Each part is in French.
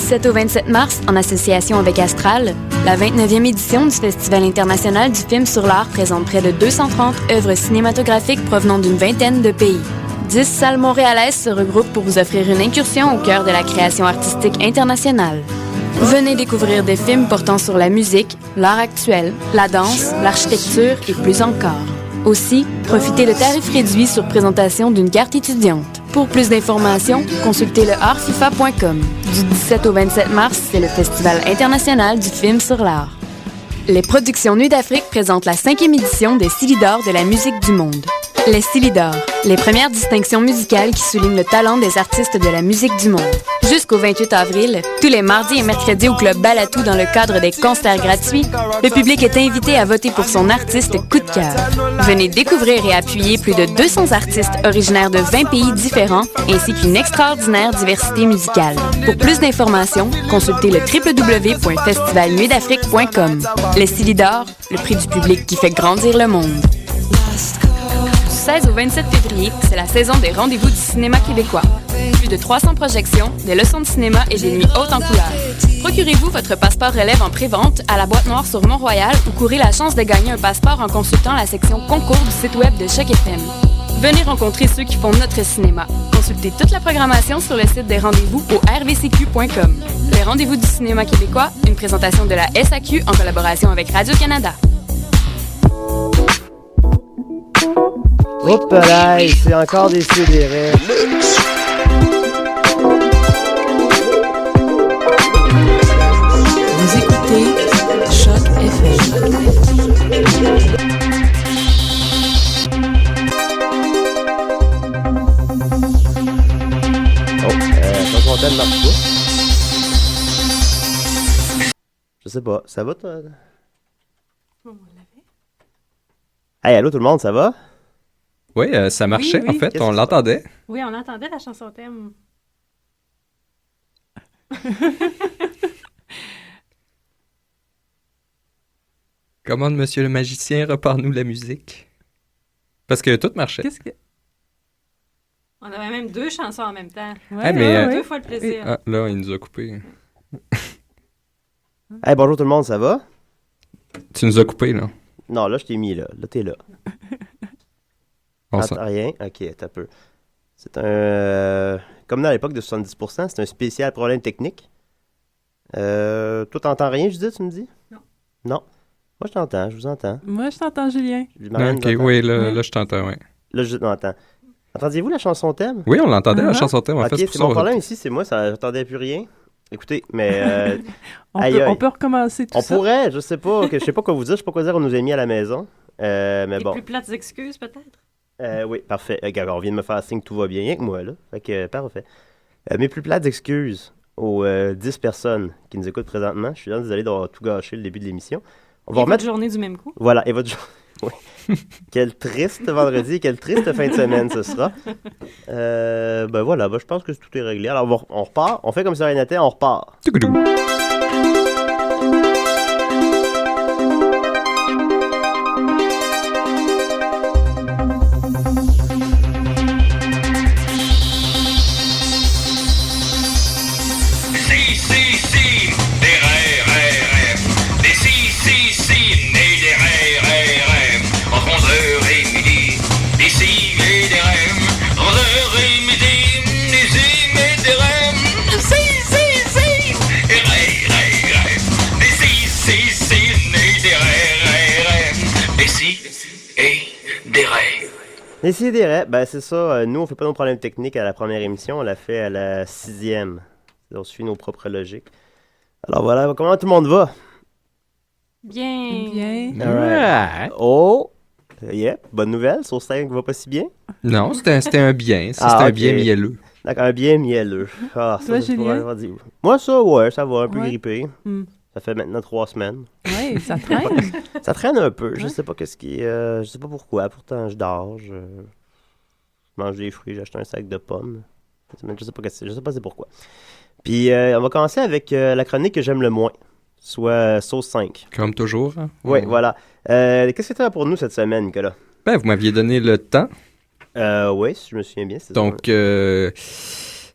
17 au 27 mars, en association avec Astral, la 29e édition du Festival international du film sur l'art présente près de 230 œuvres cinématographiques provenant d'une vingtaine de pays. 10 salles montréalaises se regroupent pour vous offrir une incursion au cœur de la création artistique internationale. Venez découvrir des films portant sur la musique, l'art actuel, la danse, l'architecture et plus encore. Aussi, profitez de tarifs réduits sur présentation d'une carte étudiante. Pour plus d'informations, consultez le artfifa.com. Du 17 au 27 mars, c'est le Festival international du film sur l'art. Les Productions Nuit d'Afrique présentent la 5e édition des Silidor de la musique du monde. Les Silidor, les premières distinctions musicales qui soulignent le talent des artistes de la musique du monde. Jusqu'au 28 avril, tous les mardis et mercredis au Club Balatou dans le cadre des concerts gratuits, le public est invité à voter pour son artiste coup de cœur. Venez découvrir et appuyer plus de 200 artistes originaires de 20 pays différents, ainsi qu'une extraordinaire diversité musicale. Pour plus d'informations, consultez le www.festivalnuitdafrique.com. Les Silidor, le prix du public qui fait grandir le monde. Du 16 au 27 février, c'est la saison des rendez-vous du cinéma québécois. Plus de 300 projections, des leçons de cinéma et des nuits hautes en couleurs. Procurez-vous votre passeport relève en pré-vente à la boîte noire sur Mont-Royal ou courez la chance de gagner un passeport en consultant la section concours du site web de Choc FM. Venez rencontrer ceux qui font notre cinéma. Consultez toute la programmation sur le site des rendez-vous au rvcq.com. Les rendez-vous du cinéma québécois, une présentation de la SAQ en collaboration avec Radio-Canada. Hop là, c'est encore des CDR. Vous écoutez Choc FM. Ton thème marche pas. Je sais pas, ça va toi? Bon, on l'avait. Hey, allô tout le monde, ça va? Oui, ça marchait Oui. en fait, Qu'est-ce on que l'entendait. Oui, on entendait la chanson thème. Commande Monsieur le magicien, repars-nous la musique. Parce que tout marchait. Qu'est-ce que... On avait même 2 chansons en même temps. Ah, mais, 2 fois le plaisir. Ah, là, il nous a coupé. Hey, bonjour tout le monde, ça va? Tu nous as coupé, là. Non, là je t'ai mis là. Là t'es là. On T'entends rien? Ok, t'as peu. C'est un... comme dans l'époque de 70%, c'est un spécial problème technique. Toi, t'entends rien, Judith, tu me dis? Non. Non. Moi, je t'entends, je vous entends. Moi, je t'entends, Julien. Marianne, Ok, vous entend? oui, là, je t'entends, oui. Là, je m'entends. Entendiez-vous la chanson thème? Oui, on l'entendait, la Ah. chanson thème, en Ok, fait. c'est pour mon ça, problème ici, c'est moi, ça, j'entendais plus rien. Écoutez, mais On, aïe, peut, aïe. on peut recommencer tout on ça. pourrait, je sais pas quoi vous dire, je sais pas quoi dire, on nous a mis à la maison. Mais Les bon. plus plates excuses, peut-être? Oui, parfait. Regarde, on vient de me faire signe que tout va bien, rien que moi, là. Fait que, parfait. Mes plus plates excuses aux 10 personnes qui nous écoutent présentement. Je suis désolé d'avoir tout gâché le début de l'émission. On va Et remettre... votre journée du même coup? Voilà, et votre journée... Oui. Quel triste vendredi, quelle triste fin de semaine ce sera. Ben voilà, je pense que tout est réglé. Alors, on repart. On fait comme ça, Renata, on repart. Tougoudou. Décidérez, ben c'est ça. Nous, on fait pas nos problèmes techniques à la première émission, on l'a fait à la 6e. On suit nos propres logiques. Alors voilà, comment tout le monde va? Bien. Bien. Alright. Oh! Yep, bonne nouvelle, sur 5 va pas si bien. Non, c'était un bien. Ça, Ah, c'était un ok. bien mielleux. D'accord, un bien mielleux. Ah, Toi, je pourrais Julien? avoir dit. Moi, ça, ouais, ça va, un peu Ouais. grippé. Hmm. Ça fait maintenant 3 semaines. Oui, ça traîne. Ça traîne un peu, je Ouais. sais pas qu'est-ce qui... je sais pas pourquoi, pourtant je dors, je mange des fruits, j'ai acheté un sac de pommes. Je sais pas c'est pourquoi. Puis on va commencer avec la chronique que j'aime le moins, soit Sauce 5. Comme toujours. Hein? Oui, voilà. Qu'est-ce que tu as pour nous cette semaine, Nicolas? Ben, vous m'aviez donné le temps. Oui, si je me souviens bien, c'est Donc,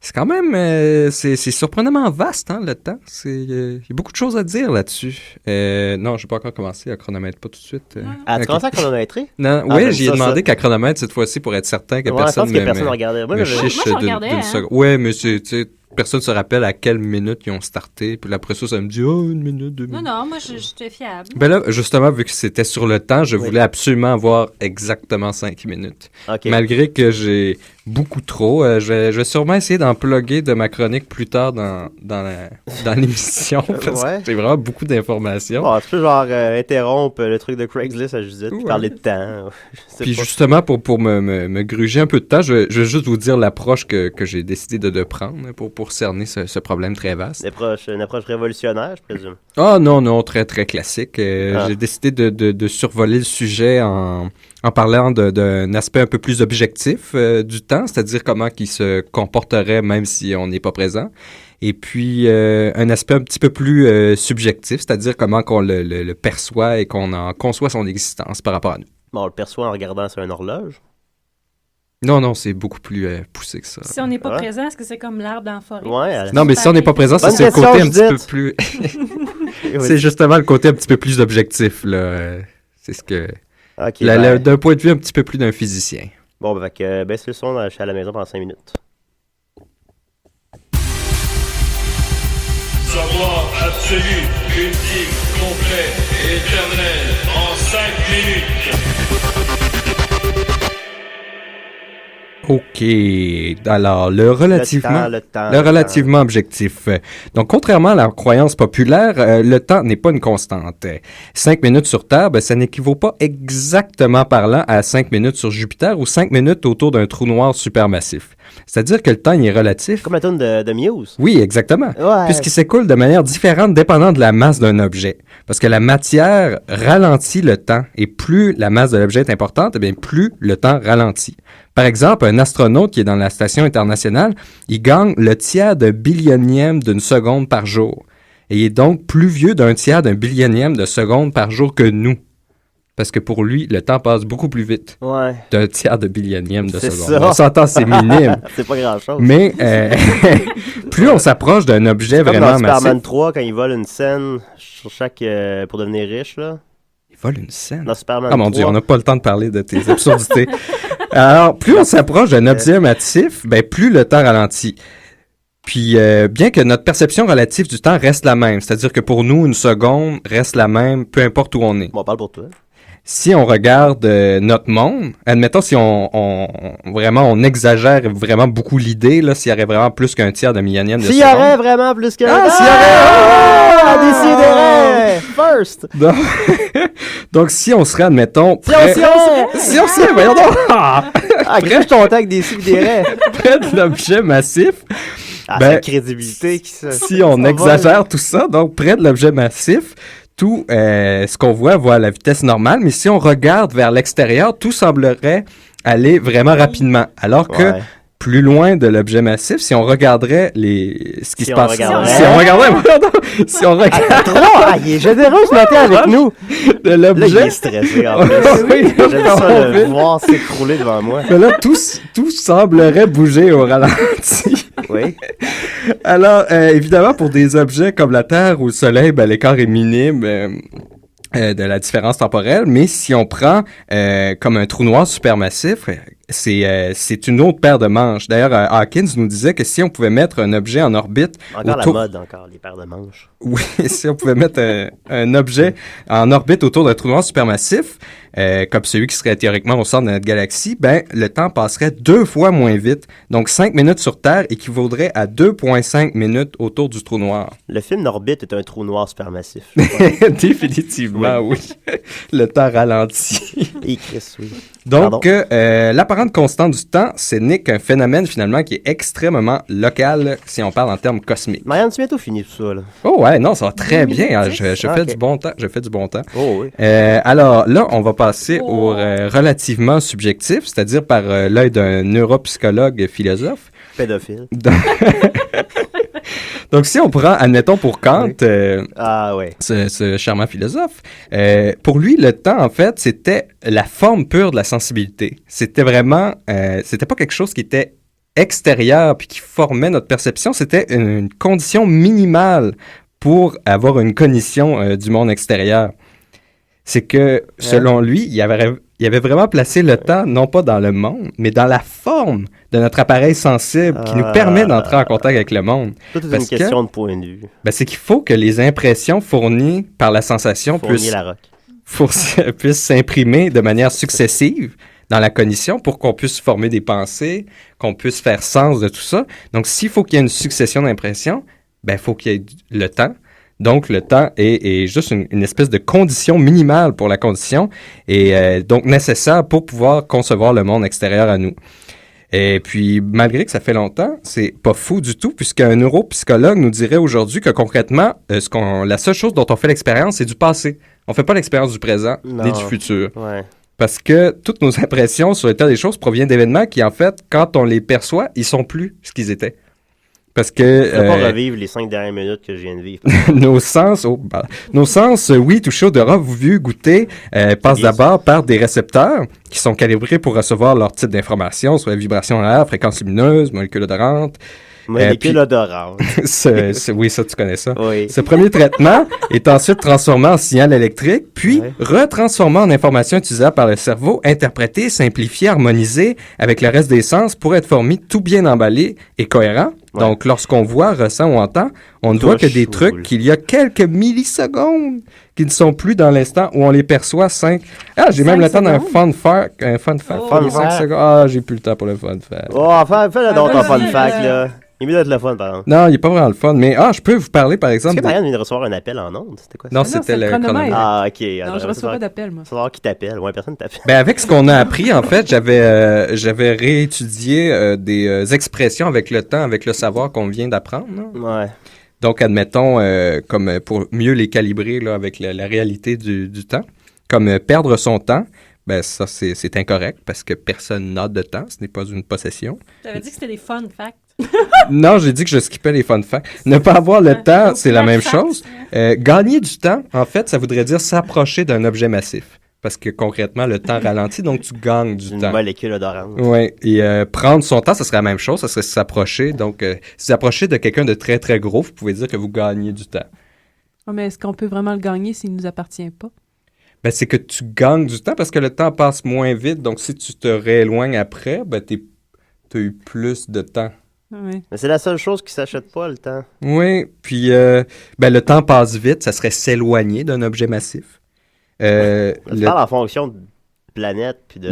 C'est quand même, c'est surprenamment vaste, hein, le temps. Il y a beaucoup de choses à dire là-dessus. Non, je n'ai pas encore commencé à chronomètre, pas tout de suite. Ah, tu commences à chronométrer? Non, oui, j'y ai demandé qu'à chronomètre cette fois-ci pour être certain que personne je pense que personne ne regardait. me chiche moi, je regardais, d'une seconde. Ouais, mais tu sais, personne se rappelle à quelle minute ils ont starté. Puis après ça me dit, oh, 1 minute, 2 minutes. Non, moi, j'étais fiable. Ben là, justement, vu que c'était sur le temps, je voulais absolument avoir exactement 5 minutes. Okay. Malgré que j'ai beaucoup trop, je vais sûrement essayer d'en plugger de ma chronique plus tard dans l'émission. Parce que j'ai vraiment beaucoup d'informations. Bon, tu peux genre interrompre le truc de Craigslist à Judith, puis parler de temps. Puis justement, pour me gruger un peu de temps, je vais juste vous dire l'approche que j'ai décidé de prendre pour cerner ce problème très vaste. Une approche révolutionnaire, je présume. Ah non, très très classique. J'ai décidé de survoler le sujet en parlant d'un aspect un peu plus objectif du temps, c'est-à-dire comment il se comporterait même si on n'est pas présent. Et puis, un aspect un petit peu plus subjectif, c'est-à-dire comment qu'on le perçoit et qu'on en conçoit son existence par rapport à nous. Bon, on le perçoit en regardant sur une horloge. Non, c'est beaucoup plus poussé que ça. Si on n'est pas présent, est-ce que c'est comme l'arbre dans la forêt? Ouais. Non, mais si on n'est pas présent, c'est le côté un petit peu plus... C'est justement le côté un petit peu plus objectif, là. C'est ce que... Okay, d'un point de vue un petit peu plus d'un physicien. Bon, ben, baisse le son, je suis à la maison pendant 5 minutes. Savoir absolu, ultime, complet et éternel en 5 minutes. OK. Alors, le relativement objectif. Donc, contrairement à la croyance populaire, le temps n'est pas une constante. 5 minutes sur Terre, ça n'équivaut pas exactement parlant à 5 minutes sur Jupiter ou 5 minutes autour d'un trou noir supermassif. C'est-à-dire que le temps il est relatif. Comme la toune de Muse. Oui, exactement. Ouais. Puisqu'il s'écoule de manière différente dépendant de la masse d'un objet. Parce que la matière ralentit le temps et plus la masse de l'objet est importante, plus le temps ralentit. Par exemple, un astronaute qui est dans la station internationale, il gagne le tiers d'un billionième d'une seconde par jour. Et il est donc plus vieux d'un tiers d'un billionième de seconde par jour que nous. Parce que pour lui, le temps passe beaucoup plus vite. Ouais. D'un tiers de billionième de seconde. Ça. On s'entend, c'est minime. C'est pas grand-chose. Mais plus on s'approche d'un objet c'est comme vraiment dans Superman massif... 3, quand il vole une scène sur chaque... pour devenir riche, là. Il vole une scène? Dans Superman 3. Ah mon Dieu, on n'a pas le temps de parler de tes absurdités. Alors, plus on s'approche d'un objet massif, plus le temps ralentit. Puis, bien que notre perception relative du temps reste la même, c'est-à-dire que pour nous, une seconde reste la même, peu importe où on est. Bon, on parle pour toi. Si on regarde notre monde, admettons si on exagère vraiment beaucoup l'idée, là, s'il y aurait vraiment plus qu'un tiers de millionième de seconde. S'il y aurait vraiment plus qu'un... s'il y aurait... First! Donc, si on serait, admettons... Si on serait, voyons donc! Grève ton temps avec des sidérés. Près de l'objet massif... c'est la crédibilité qui se... Si on exagère tout ça, donc près de l'objet massif... Tout ce qu'on voit à la vitesse normale, mais si on regarde vers l'extérieur, tout semblerait aller vraiment rapidement. Alors que plus loin de l'objet massif, si on regarderait ce qui se passe... Si on regardait... il est généreux ce matin avec nous! De l'objet... Là, il est stressé en plus. J'aime ça le voir s'écrouler devant moi. Mais là, tout semblerait bouger au ralenti. Oui. Alors, évidemment, pour des objets comme la Terre ou le Soleil, l'écart est minime de la différence temporelle. Mais si on prend comme un trou noir supermassif, c'est une autre paire de manches. D'ailleurs, Hawkins nous disait que si on pouvait mettre un objet en orbite... Encore la mode, les paires de manches. Oui, si on pouvait mettre un objet en orbite autour d'un trou noir supermassif, comme celui qui serait théoriquement au centre de notre galaxie, le temps passerait 2 fois moins vite. Donc, 5 minutes sur Terre équivaudrait à 2,5 minutes autour du trou noir. Le film Orbite est un trou noir supermassif. Définitivement, oui. Le temps ralentit. Et Chris, oui. Donc, l'apparente constante du temps, ce n'est qu'un phénomène finalement qui est extrêmement local si on parle en termes cosmiques. Marianne, c'est bientôt fini tout ça, là. Oh ouais, non, ça va très bien. Je fais du bon temps. Je fais du bon temps. Oh oui. Alors là, on va passer au relativement subjectif, c'est-à-dire par l'œil d'un neuropsychologue philosophe. Pédophile. Donc, si on prend, admettons, pour Kant, ce charmant philosophe, pour lui, le temps, en fait, c'était la forme pure de la sensibilité. C'était vraiment, c'était pas quelque chose qui était extérieure puis qui formait notre perception, c'était une condition minimale pour avoir une cognition du monde extérieur. C'est que, selon lui, il avait vraiment placé le temps, non pas dans le monde, mais dans la forme de notre appareil sensible qui nous permet d'entrer en contact avec le monde. Tout est une question de point de vue. C'est qu'il faut que les impressions fournies par la sensation puissent s'imprimer de manière successive dans la cognition pour qu'on puisse former des pensées, qu'on puisse faire sens de tout ça. Donc, s'il faut qu'il y ait une succession d'impressions, il faut qu'il y ait le temps. Donc, le temps est juste une espèce de condition minimale pour la condition et donc nécessaire pour pouvoir concevoir le monde extérieur à nous. Et puis, malgré que ça fait longtemps, c'est pas fou du tout, puisqu'un neuropsychologue nous dirait aujourd'hui que concrètement, la seule chose dont on fait l'expérience, c'est du passé. On fait pas l'expérience du présent ni du futur. Ouais. Parce que toutes nos impressions sur l'état des choses proviennent d'événements qui, en fait, quand on les perçoit, ils sont plus ce qu'ils étaient. Parce que... Je ne peux pas revivre les 5 dernières minutes que je viens de vivre. Nos sens, oui, toucher, odorat, vu, goûter, passent d'abord par des récepteurs qui sont calibrés pour recevoir leur type d'information, soit vibration à l'air, fréquence lumineuse, molécules odorantes. Molécules odorantes. Oui, ça, tu connais ça. Oui. Ce premier traitement est ensuite transformé en signal électrique, puis retransformé en information utilisable par le cerveau, interprétée, simplifiée, harmonisée avec le reste des sens pour être formé tout bien emballé et cohérent. Ouais. Donc, lorsqu'on voit, ressent ou entend, on ne voit que des trucs qu'il y a quelques millisecondes qui ne sont plus dans l'instant où on les perçoit 5... Ah, j'ai même le temps d'un fun fact. Un fun fact. 5 secondes. Ah, j'ai plus le temps pour le fun fact. Oh, fais-le donc ton fun fact, là. Il est mieux d'être le fun, par exemple. Non, il n'est pas vraiment le fun, mais je peux vous parler, par exemple... Est-ce que Marianne vient de recevoir un appel en ondes? C'était quoi ça? Non, c'était le chronomètre. Ah, OK. Non, je reçois pas d'appel, moi. Savoir qui t'appelle. Ouais, personne t'appelle. Avec ce qu'on a appris, en fait, j'avais réétudié des expressions avec le temps, avec le savoir qu'on vient d'apprendre. Ouais. Donc, admettons, comme pour mieux les calibrer là, avec la réalité du temps, comme perdre son temps, ça, c'est incorrect parce que personne n'a de temps. Ce n'est pas une possession. J'avais dit que c'était des fun facts. Non, j'ai dit que je skippais les fun facts. Ne pas avoir le temps, c'est la même chose. Gagner du temps, en fait, ça voudrait dire s'approcher d'un objet massif. Parce que concrètement, le temps ralentit, donc tu gagnes du temps. Une molécule odorante. Oui, et prendre son temps, ça serait la même chose, ça serait s'approcher. Donc, si vous approchez de quelqu'un de très, très gros, vous pouvez dire que vous gagnez du temps. Oh, mais est-ce qu'on peut vraiment le gagner s'il ne nous appartient pas? C'est que tu gagnes du temps parce que le temps passe moins vite. Donc, si tu te rééloignes après, tu as eu plus de temps. Oui. Mais c'est la seule chose qui s'achète pas, le temps. Oui, puis le temps passe vite, ça serait s'éloigner d'un objet massif. Tu parles en fonction de planète, puis de...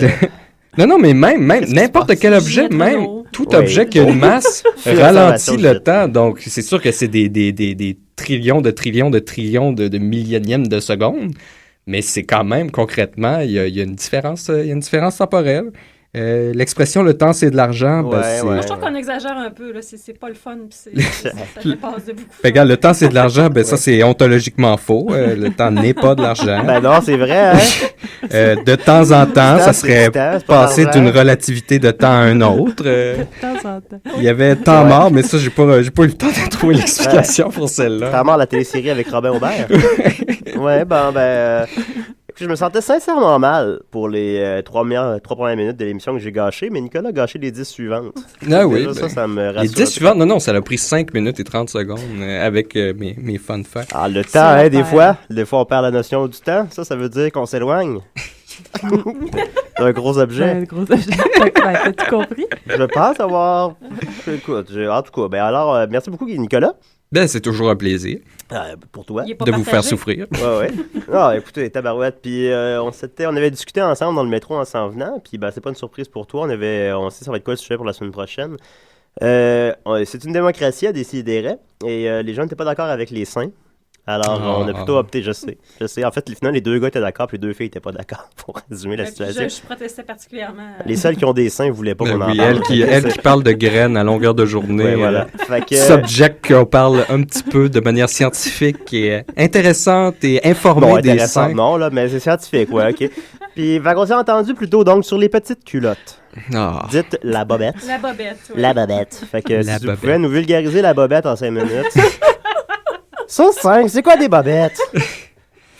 Non, mais même n'importe quel objet, même tout objet qui a une masse ralentit le temps. Donc, c'est sûr que c'est des trillions de millionièmes de secondes, mais c'est quand même, concrètement, il y a une différence temporelle. L'expression « le temps, c'est de l'argent », Moi, je trouve qu'on exagère un peu. Là. C'est pas le fun, puis ça dépasse de beaucoup. Regarde, le temps, c'est de l'argent, ça, c'est ontologiquement faux. Le temps n'est pas de l'argent. Non, c'est vrai, hein? De temps en temps, ça serait passer d'une relativité de temps à un autre. De temps en temps. Il y avait temps mort, mais ça, j'ai pas eu le temps de trouver l'explication pour celle-là. Temps mort, la télésérie avec Robin Aubert. Ouais, je me sentais sincèrement mal pour les 3 premières minutes de l'émission que j'ai gâchées, mais Nicolas a gâché les 10 suivantes. Ah oui. Déjà, ça me rassure. Les 10 suivantes, non, ça a pris 5 minutes et 30 secondes avec mes fun facts. Ah, le temps, hein, des fois on perd la notion du temps. Ça veut dire qu'on s'éloigne d'un gros objet. Un gros objet. T'as-tu compris? Je pense avoir... Écoute, en tout cas, alors, merci beaucoup, Nicolas. C'est toujours un plaisir. Pour toi. De vous faire souffrir. Ouais. Non, écoutez, tabarouette. Puis on avait discuté ensemble dans le métro en s'en venant. Puis c'est pas une surprise pour toi. On sait ça va être quoi le sujet pour la semaine prochaine. C'est une démocratie à décider. Et les gens n'étaient pas d'accord avec les seins. Alors, on a plutôt opté, je sais. En fait, finalement, les 2 gars étaient d'accord, puis les 2 filles n'étaient pas d'accord, pour résumer la situation. Je protestais particulièrement. Les seuls qui ont des seins ne voulaient pas qu'on en parle. Elle qui parle de graines à longueur de journée. Ouais, voilà. Subject qu'on parle un petit peu de manière scientifique et intéressante et informée des seins. Non, là, mais c'est scientifique, ouais, OK. Puis, on s'est entendu plutôt, donc, sur les petites culottes. Dites la bobette. La bobette, oui. La bobette. Fait que si vous pouvez nous vulgariser la bobette en 5 minutes... Sauce 5, c'est quoi des bobettes?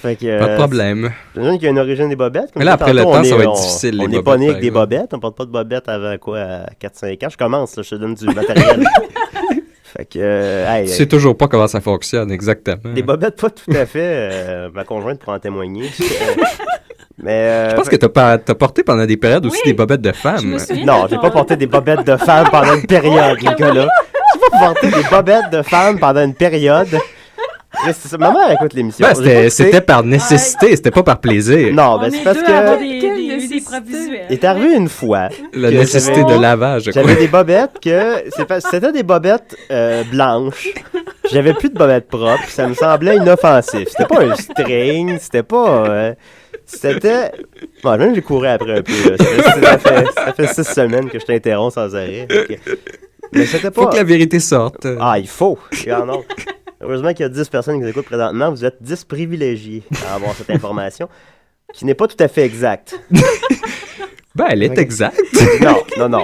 Fait que, Pas de problème. J'imagine qu'il y a une origine des bobettes. Mais là, après le temps, ça va être difficile, les On n'est bobettes, pas né par avec des exemple. bobettes. On porte pas de bobettes avant quoi, à 4-5 ans. Je commence, là, je te donne du matériel. Fait que, hey, Tu sais toujours pas comment ça fonctionne, exactement. des bobettes, pas tout à fait. Ma conjointe pourra en témoigner. Mais, Je pense que t'as porté pendant des périodes aussi Oui. des bobettes de Je femmes. me souviens non, de j'ai ton- pas porté des bobettes de femmes pendant une période, Oui, Nicolas. J'ai pas porté des bobettes de femmes pendant une période. Mais c'est ça, ma mère écoute l'émission. Ben, J'ai pas écouté. c'était par nécessité, c'était pas par plaisir. Non, On ben, est c'est parce deux à avoir que des Quelle des nécessité. preuves visuelles. il est arrivé une fois. La que nécessité j'avais- de lavage, je crois. J'avais des bobettes que c'était des bobettes blanches. J'avais plus de bobettes propres. Ça me semblait inoffensif. C'était pas un string. C'était pas. C'était. Bon, même j'ai couru après un peu. Là. Ça fait 6 semaines que je t'interromps sans arrêt. Mais c'était pas. Faut que la vérité sorte. Ah, il faut. Il y en a. Heureusement qu'il y a 10 personnes qui nous écoutent présentement. Vous êtes 10 privilégiés à avoir cette information qui n'est pas tout à fait exacte. Ben, elle est exacte. Non.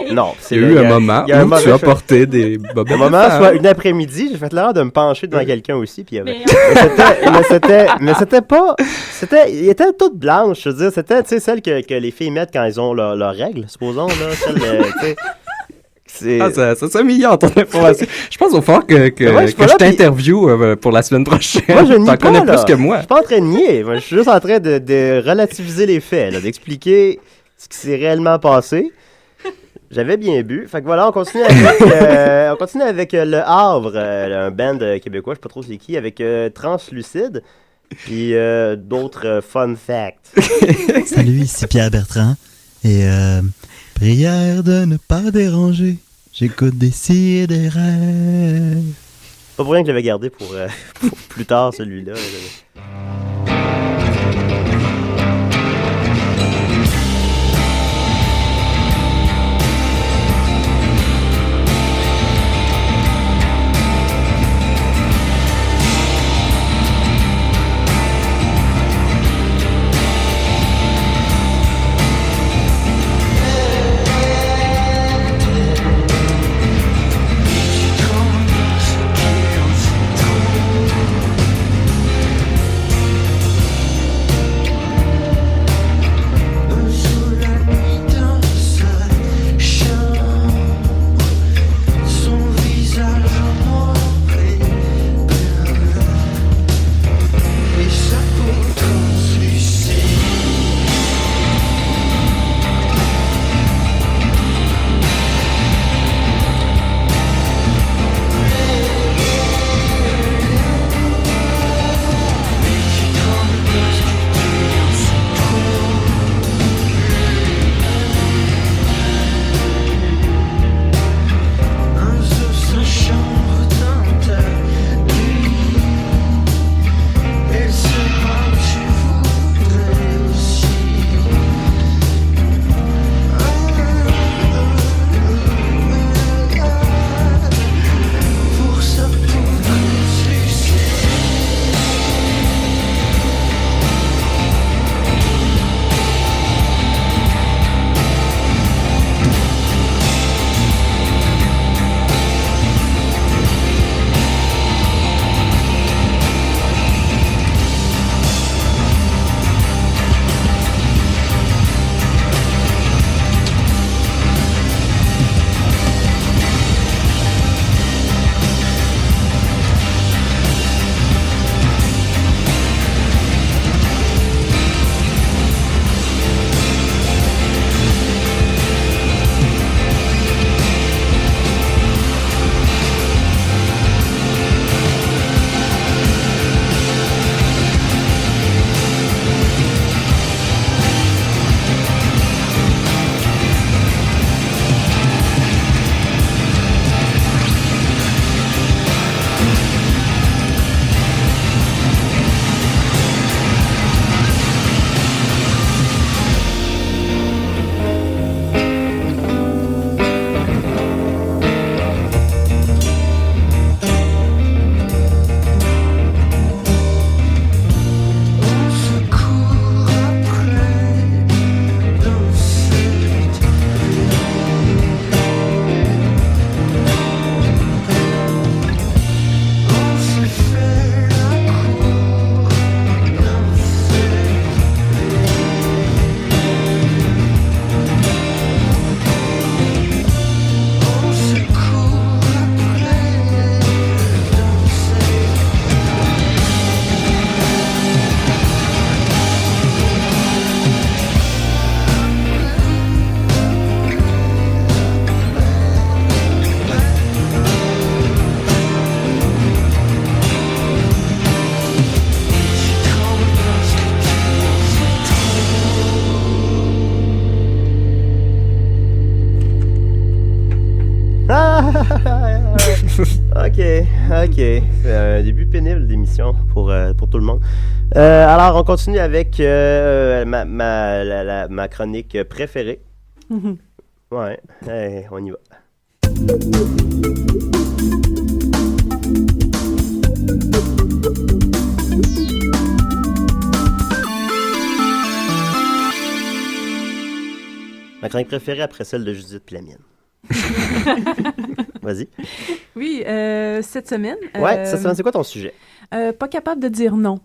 Il y a eu un moment il y a un où tu mauvais as fait- porté des bobettes Un de moment, femmes. soit une après-midi, j'ai fait l'erreur de me pencher devant quelqu'un aussi, puis il y avait... Mais mais c'était pas... Il était toute blanche, je veux dire, c'était, tu sais, celle que les filles mettent quand elles ont leurs règles, supposons, là, celle, tu sais... C'est... Ah, ça s'améliore ton information. Je pense au fort que Ouais, je suis pas là, je puis- t'interview pour la semaine prochaine. Moi, je nie T'en pas, connais là. plus que moi. Je suis pas en train de nier, moi, je suis juste en train de relativiser les faits, là, d'expliquer ce qui s'est réellement passé. J'avais bien bu. Fait que voilà, on continue avec Le Havre, un band québécois, je sais pas trop c'est qui, avec Translucide, puis d'autres fun facts. Salut, ici Pierre Bertrand. Et prière de ne pas déranger. J'écoute des si et des rêves. Pas pour rien que je l'avais gardé pour plus tard, celui-là. OK. C'est un début pénible d'émission pour tout le monde. Alors, on continue avec ma chronique préférée. Ouais, on y va. Ma chronique préférée après celle de Judith puis la mienne. Vas-y. Oui, cette semaine... Cette semaine, c'est quoi ton sujet? Pas capable de dire non.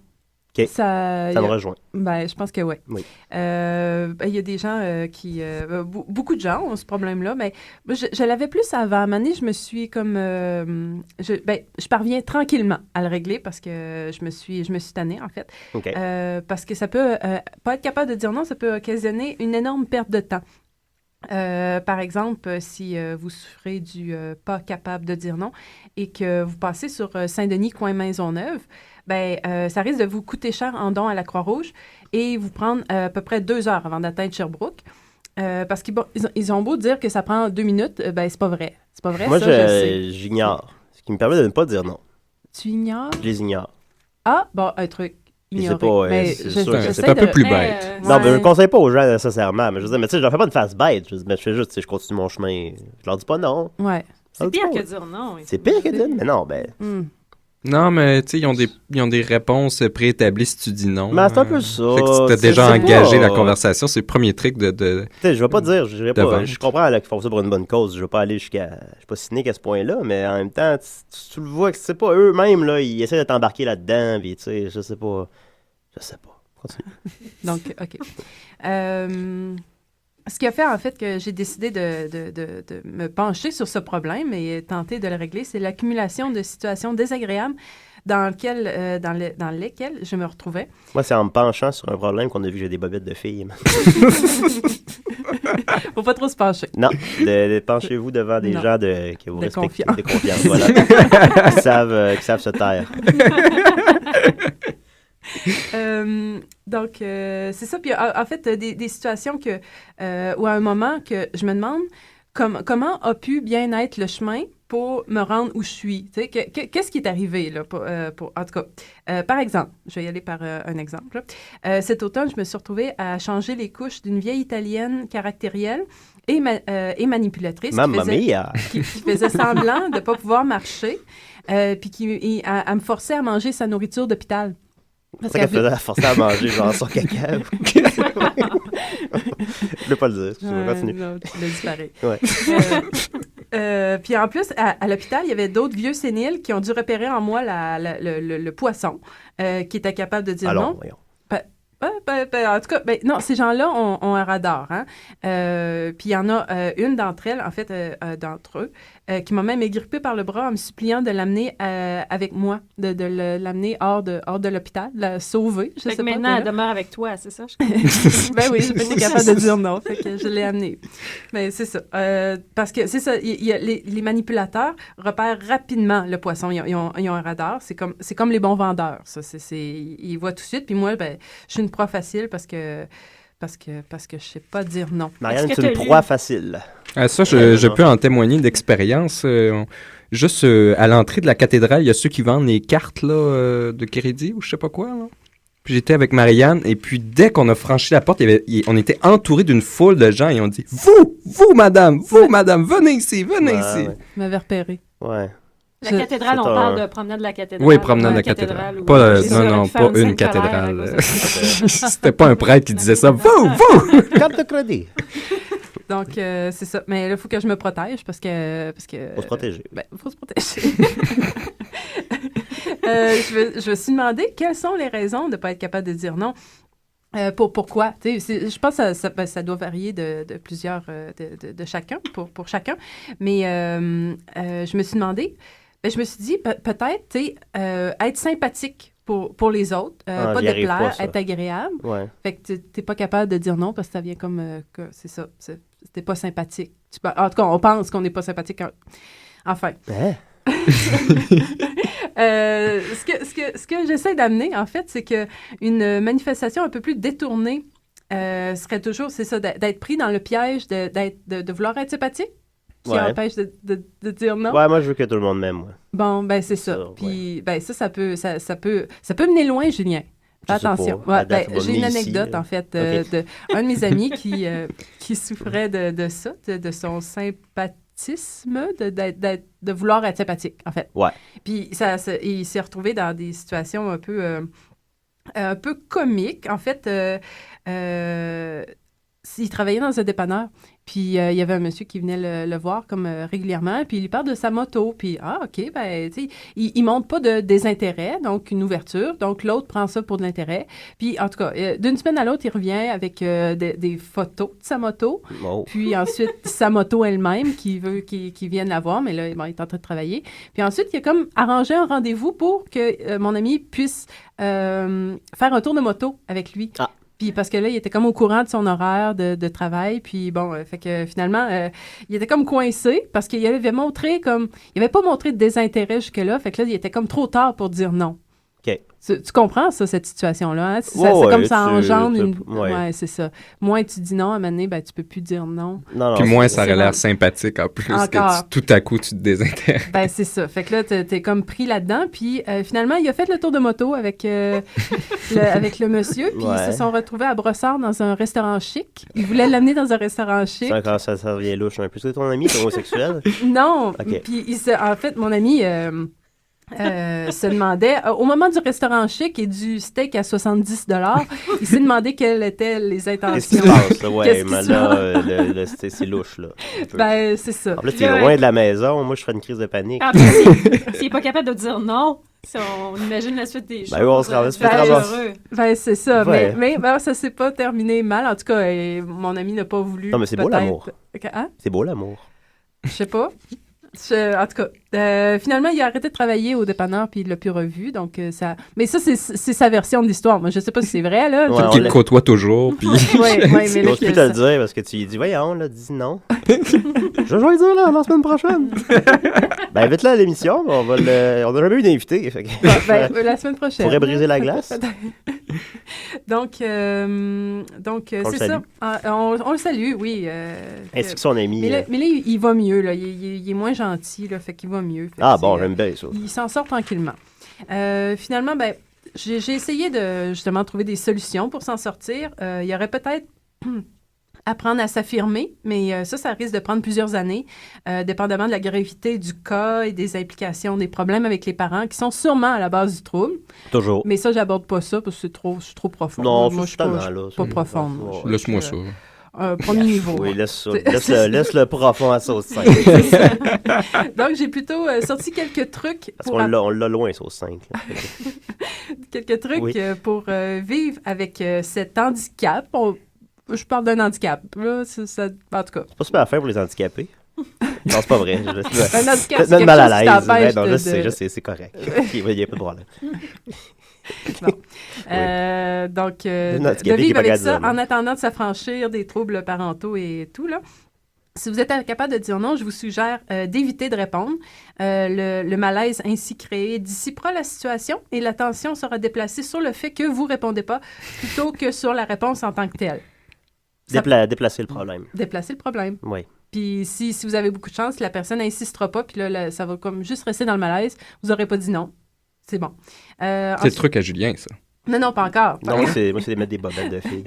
OK. Ça me rejoint. Ben, je pense que oui. Oui. Il y a des gens qui... beaucoup de gens ont ce problème-là, mais je l'avais plus avant. À un moment donné, je me suis comme... je parviens tranquillement à le régler parce que je me suis tannée, en fait. OK. Parce que ça peut... pas être capable de dire non, ça peut occasionner une énorme perte de temps. Par exemple, si vous souffrez du pas capable de dire non et que vous passez sur Saint-Denis, coin Maisonneuve, ça risque de vous coûter cher en dons à la Croix-Rouge et vous prendre à peu près 2 heures avant d'atteindre Sherbrooke. Parce qu'ils ont beau dire que ça prend 2 minutes, c'est pas vrai. C'est pas vrai, moi, ça, je sais. j'ignore. Ce qui me permet de ne pas dire non. Tu ignores? Je les ignore. Ah, bon, un truc. Je sais pas, c'est un peu plus bête. Non, mais je ne conseille pas aux gens nécessairement. Mais je veux dire, mais tu sais, je leur fais pas une face bête. Je fais juste, tu sais, je continue mon chemin. Je leur dis pas non. Ouais. C'est pire que dire non. C'est pire que dire mais non, Non, mais tu sais, ils ont des réponses préétablies si tu dis non. Mais c'est un peu ça. Fait que si t'as déjà engagé la conversation, c'est le premier truc de... Tu sais, je vais pas dire, je comprends qu'ils font ça pour une bonne cause. Je vais pas aller jusqu'à... Je suis pas cynique à ce point-là, mais en même temps, tu le vois que c'est pas eux-mêmes, là, ils essaient de t'embarquer là-dedans, puis tu sais, je sais pas. Continue. Donc, OK. Ce qui a fait, en fait, que j'ai décidé de me pencher sur ce problème et tenter de le régler, c'est l'accumulation de situations désagréables dans lesquelles je me retrouvais. Moi, c'est en me penchant sur un problème qu'on a vu que j'ai des bobettes de filles. Faut pas trop se pencher. Non, penchez-vous devant des gens que vous respectez. De confiance. Voilà. qui savent se taire. Donc, c'est ça. Puis, en fait, des situations où à un moment que je me demande comment a pu bien être le chemin pour me rendre où je suis. Tu sais, qu'est-ce qui est arrivé, là, en tout cas. Par exemple, je vais y aller par un exemple. Cet automne, je me suis retrouvée à changer les couches d'une vieille Italienne caractérielle et manipulatrice qui faisait semblant de ne pas pouvoir marcher puis elle me forçait à manger sa nourriture d'hôpital. C'est ça qu'elle faisait forcer à manger, genre son caca. Je ne veux pas le dire. Continue. Non, tu l'as dit pareil. Ouais. Puis en plus, à l'hôpital, il y avait d'autres vieux séniles qui ont dû repérer en moi le poisson qui était capable de dire non. Voyons. En tout cas, non, ces gens-là ont un radar. Hein? Puis il y en a une d'entre elles, en fait, d'entre eux, qui m'a même égripée par le bras en me suppliant de l'amener avec moi, de l'amener hors de l'hôpital, de la sauver. Fait que maintenant, elle demeure avec toi, c'est ça? Ben oui, j'ai pas été capable de dire non, fait que je l'ai amenée. Ben c'est ça. Parce que c'est ça, les manipulateurs repèrent rapidement le poisson. Ils ont un radar. C'est comme les bons vendeurs. Ça, ils voient tout de suite. Puis moi, je suis une proie facile parce que je sais pas dire non. Marianne, c'est une proie facile. Ça, je peux en témoigner d'expérience. Juste à l'entrée de la cathédrale, il y a ceux qui vendent les cartes là, de crédit ou je sais pas quoi. Là. Puis j'étais avec Marianne et puis dès qu'on a franchi la porte, on était entouré d'une foule de gens et on dit « Vous, madame, venez ici. » Tu m'avais repéré. Ouais. La cathédrale, on parle de promenade de la cathédrale. Oui, promenade de la cathédrale. Pas une cathédrale. C'était pas un prêtre qui disait ça. Vous! Carte de crédit. Donc, c'est ça. Mais là, il faut que je me protège parce que faut se protéger. Faut se protéger. Je me suis demandé quelles sont les raisons de ne pas être capable de dire non. Pourquoi? Je pense que ça doit varier de plusieurs, de chacun, pour chacun. Mais je me suis demandé, je me suis dit, peut-être, être sympathique pour les autres, pas déplaire, être agréable. Ouais. Fait que t'es pas capable de dire non parce que ça vient comme, c'est ça, t'es pas sympathique. En tout cas, on pense qu'on n'est pas sympathique. Enfin. Hein? Ce que j'essaie d'amener, en fait, c'est qu'une manifestation un peu plus détournée serait toujours, c'est ça, d'être pris dans le piège de vouloir être sympathique. qui Ouais. empêche de dire non. Ouais, moi, je veux que tout le monde m'aime, moi. Bon, ben c'est ça. Ça, Puis, ben ça peut mener loin, Julien. Fais Je sais attention. pas. Ouais, À date, ben, on va j'ai une venir ici, anecdote, là. en fait, Ok. de un de mes amis qui souffrait de ça, de son sympathisme, de vouloir être sympathique, en fait. Ouais. Puis il s'est retrouvé dans des situations un peu comiques. En fait, il travaillait dans un dépanneur. Puis il y avait un monsieur qui venait le voir comme régulièrement, puis il lui parle de sa moto. Puis, OK, ben, tu sais, il montre pas de désintérêt, donc une ouverture. Donc, l'autre prend ça pour de l'intérêt. Puis, en tout cas, d'une semaine à l'autre, il revient avec des photos de sa moto. Oh. Puis ensuite, sa moto elle-même qui veut qu'il vienne la voir, mais là, bon, il est en train de travailler. Puis ensuite, il a comme arrangé un rendez-vous pour que mon ami puisse faire un tour de moto avec lui. Ah. Puis parce que là, il était comme au courant de son horaire de travail. Puis bon, fait que finalement, il était comme coincé parce qu'il avait montré comme... Il avait pas montré de désintérêt jusque-là. Fait que là, il était comme trop tard pour dire non. OK. Tu comprends ça, cette situation-là? Hein? Ouais, C'est comme ouais, ça engendre une... ouais. Ouais, c'est ça. Moins tu dis non, à un moment donné, ben, tu peux plus dire non. Non, non. Puis moins ça c'est aurait l'air vrai. sympathique en plus Encore. que tout à coup tu te désintéresses. Ben, c'est ça. Fait que là, t'es comme pris là-dedans. Puis finalement, il a fait le tour de moto avec le monsieur. Puis Ouais. ils se sont retrouvés à Brossard dans un restaurant chic. Il voulait l'amener dans un restaurant chic. Ça, quand ça devient louche un peu. C'est ton ami, ton homosexuel? Non. Ok. Puis en fait, mon ami se demandait, au moment du restaurant chic et du steak à 70 $, il s'est demandé quelles étaient les Qu'est-ce qui intentions. se passe, là? Ouais, Qu'est-ce qui mais se là, c'est louche, là. un peu. Ben, c'est ça. En plus, t'es loin de la maison. Moi, je ferais une crise de panique. Ah, puis s'il n'est pas capable de dire non, on imagine la suite des choses. Ben oui, on se fait Ben, ramasser. heureux. Ben, c'est ça. Ouais. Mais ben, ça s'est pas terminé mal. En tout cas, mon ami n'a pas voulu. Non, mais c'est beau, peut-être- l'amour. Hein? C'est beau, l'amour. Je sais pas. En tout cas, finalement, il a arrêté de travailler au dépanneur puis il l'a plus revu. Donc, ça... Mais ça, c'est sa version de l'histoire. Moi, je sais pas si c'est vrai, là. Ouais, Qui on le l'a- côtoie toujours, puis Ouais, mais là, J'ose plus te le dire parce que tu lui dis, voyons, là, dis non. Je vais dire là, la semaine prochaine. Ben, invite-le à l'émission. On n'a jamais eu d'invité. Fait que... Ben, la semaine prochaine. Pourrait briser la glace. Donc, le c'est ça. salue. On le salue, oui. Ainsi que son ami. mais là, il va mieux, là. Il est moins gentil, là. Fait qu'il va mieux. Fait que Ah c'est, bon, j'aime bien ça. il s'en sort tranquillement. Finalement, ben, j'ai essayé de justement trouver des solutions pour s'en sortir. Il y aurait peut-être apprendre à s'affirmer, mais ça risque de prendre plusieurs années, dépendamment de la gravité du cas et des implications, des problèmes avec les parents qui sont sûrement à la base du trouble. Toujours. Mais ça, j'aborde pas ça parce que je suis trop profond. Non, moi, je suis pas, justement, je suis là, pas c'est- profonde. moi. Ouais. laisse-moi ça. Premier niveau. Oui, moi. laisse ça. Laisse le profond à sauce 5. Donc, j'ai plutôt sorti quelques trucs Parce pour qu'on l'a loin, sauce 5. là. quelques trucs Oui. pour vivre avec cet handicap. Je parle d'un handicap. Là, en tout cas, C'est pas super à faire pour les handicapés. Non, c'est pas vrai. un handicap, c'est Peut-être quelque même mal à chose qui l'aise. t'empêche Ben non, de- je sais, c'est correct. Il n'y a pas de problème. Donc, Un de handicapé qui est vivre pas avec capable de ça dire non. en attendant de s'affranchir des troubles parentaux et tout, là. Si vous êtes incapable de dire non, je vous suggère d'éviter de répondre. Le malaise ainsi créé dissipera la situation et l'attention sera déplacée sur le fait que vous ne répondez pas plutôt que sur la réponse en tant que telle. Ça- Déplacer le problème. Déplacer le problème. Oui. Puis si vous avez beaucoup de chance, la personne n'insistera pas, puis là, ça va comme juste rester dans le malaise. Vous n'aurez pas dit non. C'est bon. C'est le Ensuite- truc à Julien, ça. Non, pas encore. Non, moi, c'est de mettre des bobettes de filles.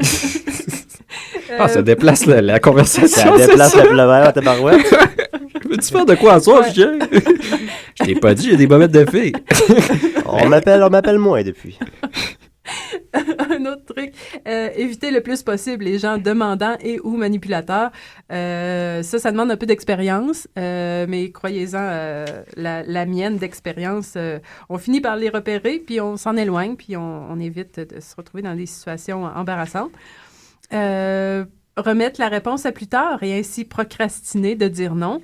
Ah, ça déplace la conversation. Ça déplace le verre à ta barouette. Veux-tu faire de quoi à soir, Ouais. Julien? Je t'ai pas dit, j'ai des bobettes de filles. On m'appelle moins depuis. Un autre truc, éviter le plus possible les gens demandants et ou manipulateurs. Ça demande un peu d'expérience, mais croyez-en, la mienne d'expérience, on finit par les repérer, puis on s'en éloigne, puis on évite de se retrouver dans des situations embarrassantes. Remettre la réponse à plus tard et ainsi procrastiner de dire non.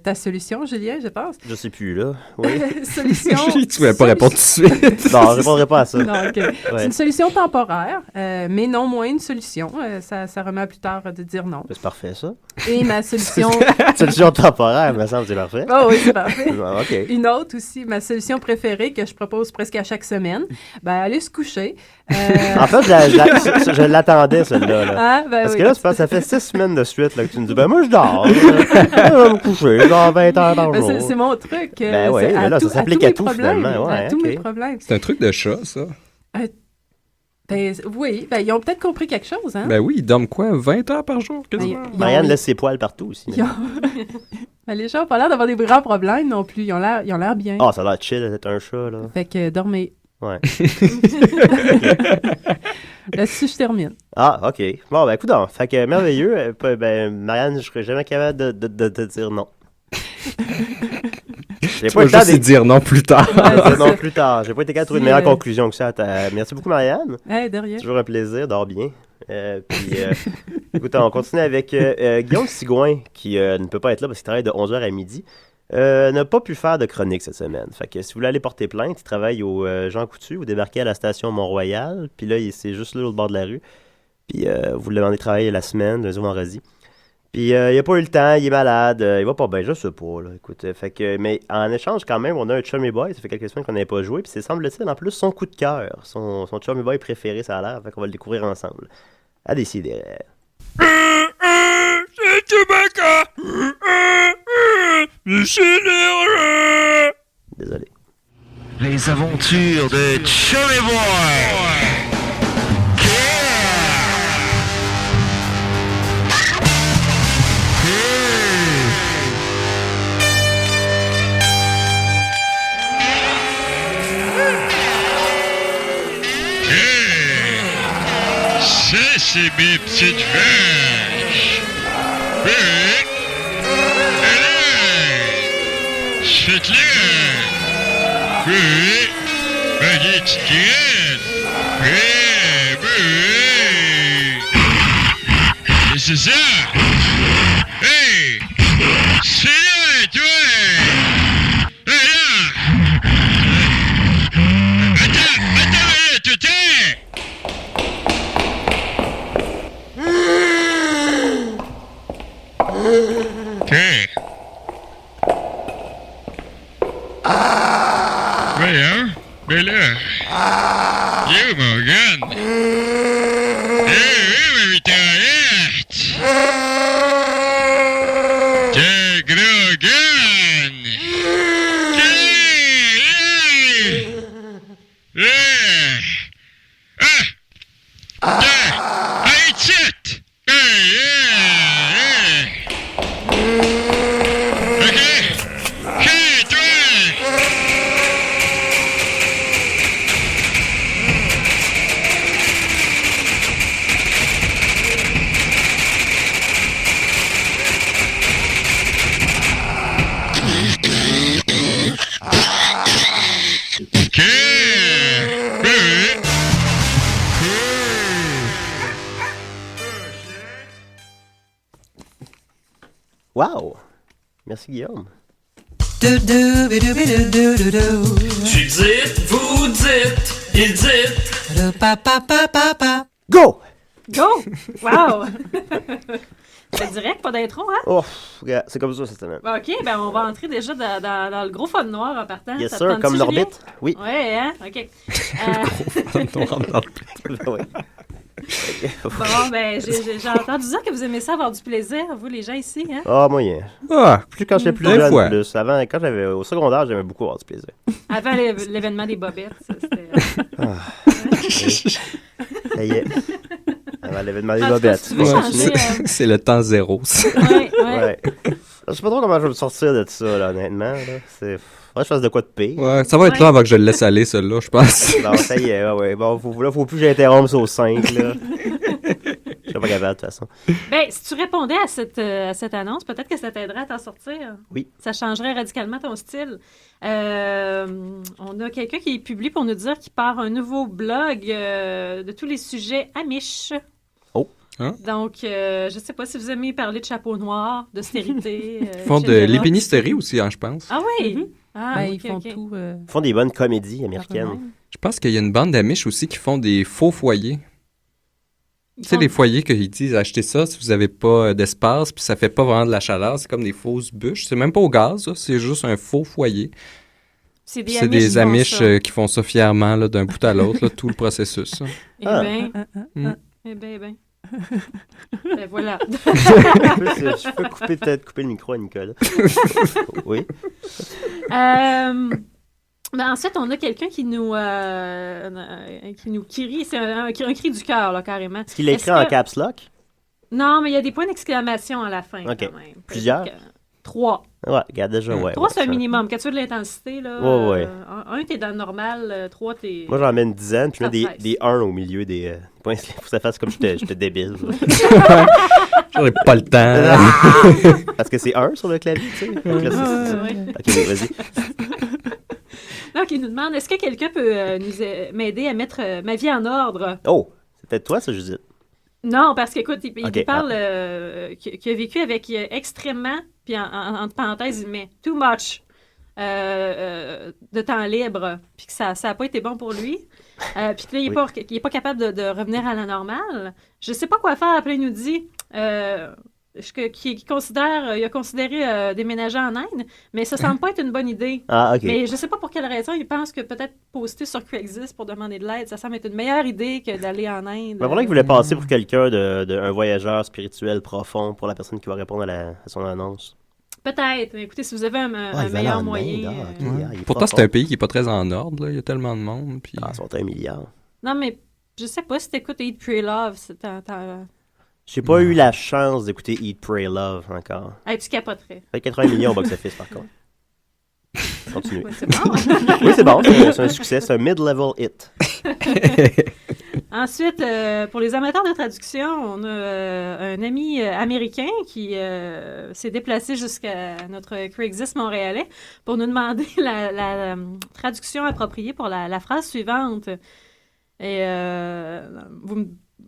Ta solution, Julien, je pense. Je sais plus, là. Oui. Solution. Tu ne pouvais pas répondre tout de suite. Non, je répondrai pas à ça. Non, OK. Ouais. C'est une solution temporaire, mais non moins une solution. Ça remet à plus tard de dire non. C'est parfait, ça. Et ma solution... Solution temporaire, me semble, c'est parfait. Oh oui, c'est parfait. Ah, OK. Une autre aussi, ma solution préférée que je propose presque à chaque semaine, aller se coucher. En fait, je l'attendais, celle-là. Là. Ah, ben Parce oui. que là, ça fait 6 semaines de suite là, que tu me dis, ben moi, je dors. Je vais me coucher, je dors 20 heures par Ben, jour. c'est mon truc. Ben ouais, c'est mais là, ça s'applique à tout, mes problèmes, finalement. Ouais, à tous ok. mes problèmes. C'est un truc de chat, ça. Ben, oui, ils ont peut-être compris quelque chose, hein? Ben oui, ils dorment quoi, 20 heures par jour, quasiment? Ben, Marianne laisse ses poils partout aussi. ils ont- Ben, les chats n'ont pas l'air d'avoir des grands problèmes non plus. Ils ont l'air bien. Ah, ça a l'air chill d'être un chat, là. Fait que dormez. Ouais. Là-dessus, je termine. Ah, OK. Bon, ben, écoute, fait que merveilleux. Marianne, je serais jamais capable de dire non. J'ai Tu vas juste y dire non plus tard. non, plus tard. J'ai pas été capable de trouver une meilleure conclusion que ça. Merci beaucoup, Marianne. Hey, de rien. Toujours un plaisir, dors bien. Écoute, on continue avec Guillaume Sigouin, qui ne peut pas être là parce qu'il travaille de 11h à midi. N'a pas pu faire de chronique cette semaine. Fait que si vous voulez aller porter plainte, il travaille au Jean Coutu, vous débarquez à la station Mont-Royal, puis là, c'est juste là, l'autre bord de la rue. Puis vous le demandez de travailler la semaine, lundi au vendredi. Puis il a pas eu le temps, il est malade, il va pas bien, je sais pas, là, écoute. Fait que, mais en échange, quand même, on a un Chummy Boy, ça fait quelques semaines qu'on n'avait pas joué, puis c'est, semble-t-il, en plus, son coup de cœur, son Chummy Boy préféré, ça a l'air, fait qu'on va le découvrir ensemble. À décider. C'est Chewbacca! Désolé. Les aventures de Chummy Boy! Ça, c'est mes petites vaches. Oui. Allez. Faites-le. Oui. Ben, les petites graines. Oui. Oui. Et c'est ça. Hey. C'est là, toi. Hey, là. Attends, tout est. OK. Voyons. Mais là. Il est où, mon gun? Oui, ma mitraillette. Quel gros gun. Hey, titre. Wow! Merci, Guillaume. Tu dites, vous dites, il dit. Go! Go! Wow! C'est direct, pas d'intro, hein? Oh, regarde, c'est comme ça cette semaine. OK, ben on va entrer déjà dans le gros fun noir en partant. Yes, Ça te sir, tente-tu, comme Julien? l'orbite. Oui. Ouais, hein? OK. Oui. Bon, ben, j'ai entendu dire que vous aimez ça avoir du plaisir, vous, les gens ici, hein? Ah, moyen. Ah, Plus quand j'étais plus Des jeune, fois. plus. Avant, quand j'avais au secondaire, j'aimais beaucoup avoir du plaisir. Avant l'événement des bobettes, ça, c'était... Ça y est. Avant l'événement des En tout cas, bobettes. si tu veux Bon, changer... c'est le temps zéro, ça. Ouais. Ouais. Je sais pas trop comment je vais me sortir de ça, là, honnêtement. Là. Faudrait que je fasse de quoi de pire. Ouais, ça va être long avant que je le laisse aller, celui-là, je pense. Non, ça y est, ouais. Bon, faut plus que j'interrompe ça au 5, là. Je suis pas capable, de toute façon. Ben, si tu répondais à cette annonce, peut-être que ça t'aiderait à t'en sortir. Oui. Ça changerait radicalement ton style. On a quelqu'un qui publie pour nous dire qu'il part un nouveau blog de tous les sujets Amish. Oh. Donc, je sais pas si vous aimez parler de chapeau noir, d'austérité. Ils font de etc. l'ébénisterie aussi, hein, je pense. Ah oui? Mhm. Ah, Ben, ok, ils font ok. tout. Ils font des bonnes comédies américaines. Je pense qu'il y a une bande d'Amish aussi qui font des faux foyers. Ils Tu sais, font- les foyers qu'ils disent achetez ça si vous n'avez pas d'espace, puis ça fait pas vraiment de la chaleur, c'est comme des fausses bûches. C'est même pas au gaz, ça, c'est juste un faux foyer. C'est Puis des c'est des Amish Amish qui font ça fièrement là, d'un bout à l'autre, là, tout le processus. Là. Eh Ah. bien, Mm. eh bien. Ben voilà. Je peux couper le micro à Nicolas. Oui. Ben ensuite, on a quelqu'un qui nous crie. C'est un cri du cœur, là, carrément. Est-ce qu'il l'a écrit en caps lock? Non, mais il y a des points d'exclamation à la fin, OK. quand même. Plusieurs? Peut-être que- 3. Ouais, regarde déjà, ouais. 3, ouais, c'est un ça. minimum. Quand tu veux de l'intensité, là. Ouais. 1, t'es dans le normal. 3, t'es. Moi, j'en mets une dizaine, puis je mets Ça presse. des 1 au milieu des points. Il faut que ça fasse comme j'étais débile. J'aurais pas le temps. Parce que c'est 1 sur le clavier, tu sais. Donc là, Ouais. Ok, vas-y. Donc, il nous demande est-ce que quelqu'un peut m'aider à mettre ma vie en ordre? Oh, c'est peut-être toi, ça, Judith. Non, parce qu'écoute, il Ok, parle qu'il a vécu avec extrêmement, puis entre parenthèses, il met too much de temps libre, puis que ça n'a pas été bon pour lui. Puis que là, il est pas capable de revenir à la normale. Je sais pas quoi faire. Puis là, il nous dit il a considéré déménager en Inde, mais ça semble pas être une bonne idée. Ah, ok. Mais je sais pas pour quelle raison. Il pense que peut-être poster sur Craigslist pour demander de l'aide, ça semble être une meilleure idée que d'aller en Inde. Ben voilà qu'il voulait passer pour quelqu'un un voyageur spirituel profond pour la personne qui va répondre à son annonce. Peut-être. Mais écoutez, si vous avez un il va meilleur en moyen. Inde, ok, il est Pourtant, c'est profond. un pays qui est pas très en ordre. Là. Il y a tellement de monde. Puis... Ah, ils sont 1 milliard. Non, mais je sais pas si t'écoutes Eat, Pray, Love. J'ai pas eu la chance d'écouter Eat, Pray, Love encore. Hey, tu capoterais. Fait 80 millions au box-office, par contre. Continue. Ouais, c'est bon. Oui, c'est bon, c'est un succès, c'est un mid-level hit. Ensuite, pour les amateurs de traduction, on a un ami américain qui s'est déplacé jusqu'à notre Craigslist montréalais pour nous demander la traduction appropriée pour la phrase suivante. Et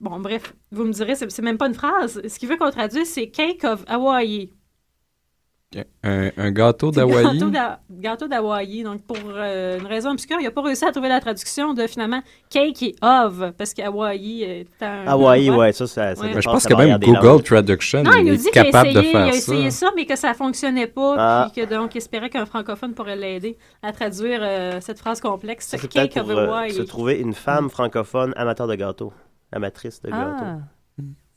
bon, bref, vous me direz, c'est même pas une phrase. Ce qu'il veut qu'on traduise, c'est Cake of Hawaii. Un gâteau d'Hawaï. Gâteau d'Hawaï. Donc, pour une raison obscure, il n'a pas réussi à trouver la traduction de finalement cake et of, parce qu'Hawaii est un. Hawaï, endroit. ouais, ça Ouais. Mais je pense que même Google Traduction Non, il nous est dit qu'il a capable de essayé, faire il a ça. essayé ça, mais que ça ne fonctionnait pas, Ah. puis que donc il espérait qu'un francophone pourrait l'aider à traduire cette phrase complexe. Ça, c'est Cake peut-être of pour Hawaii. se trouver une femme francophone amateur de gâteaux. Amatrice de gâteaux. Ah,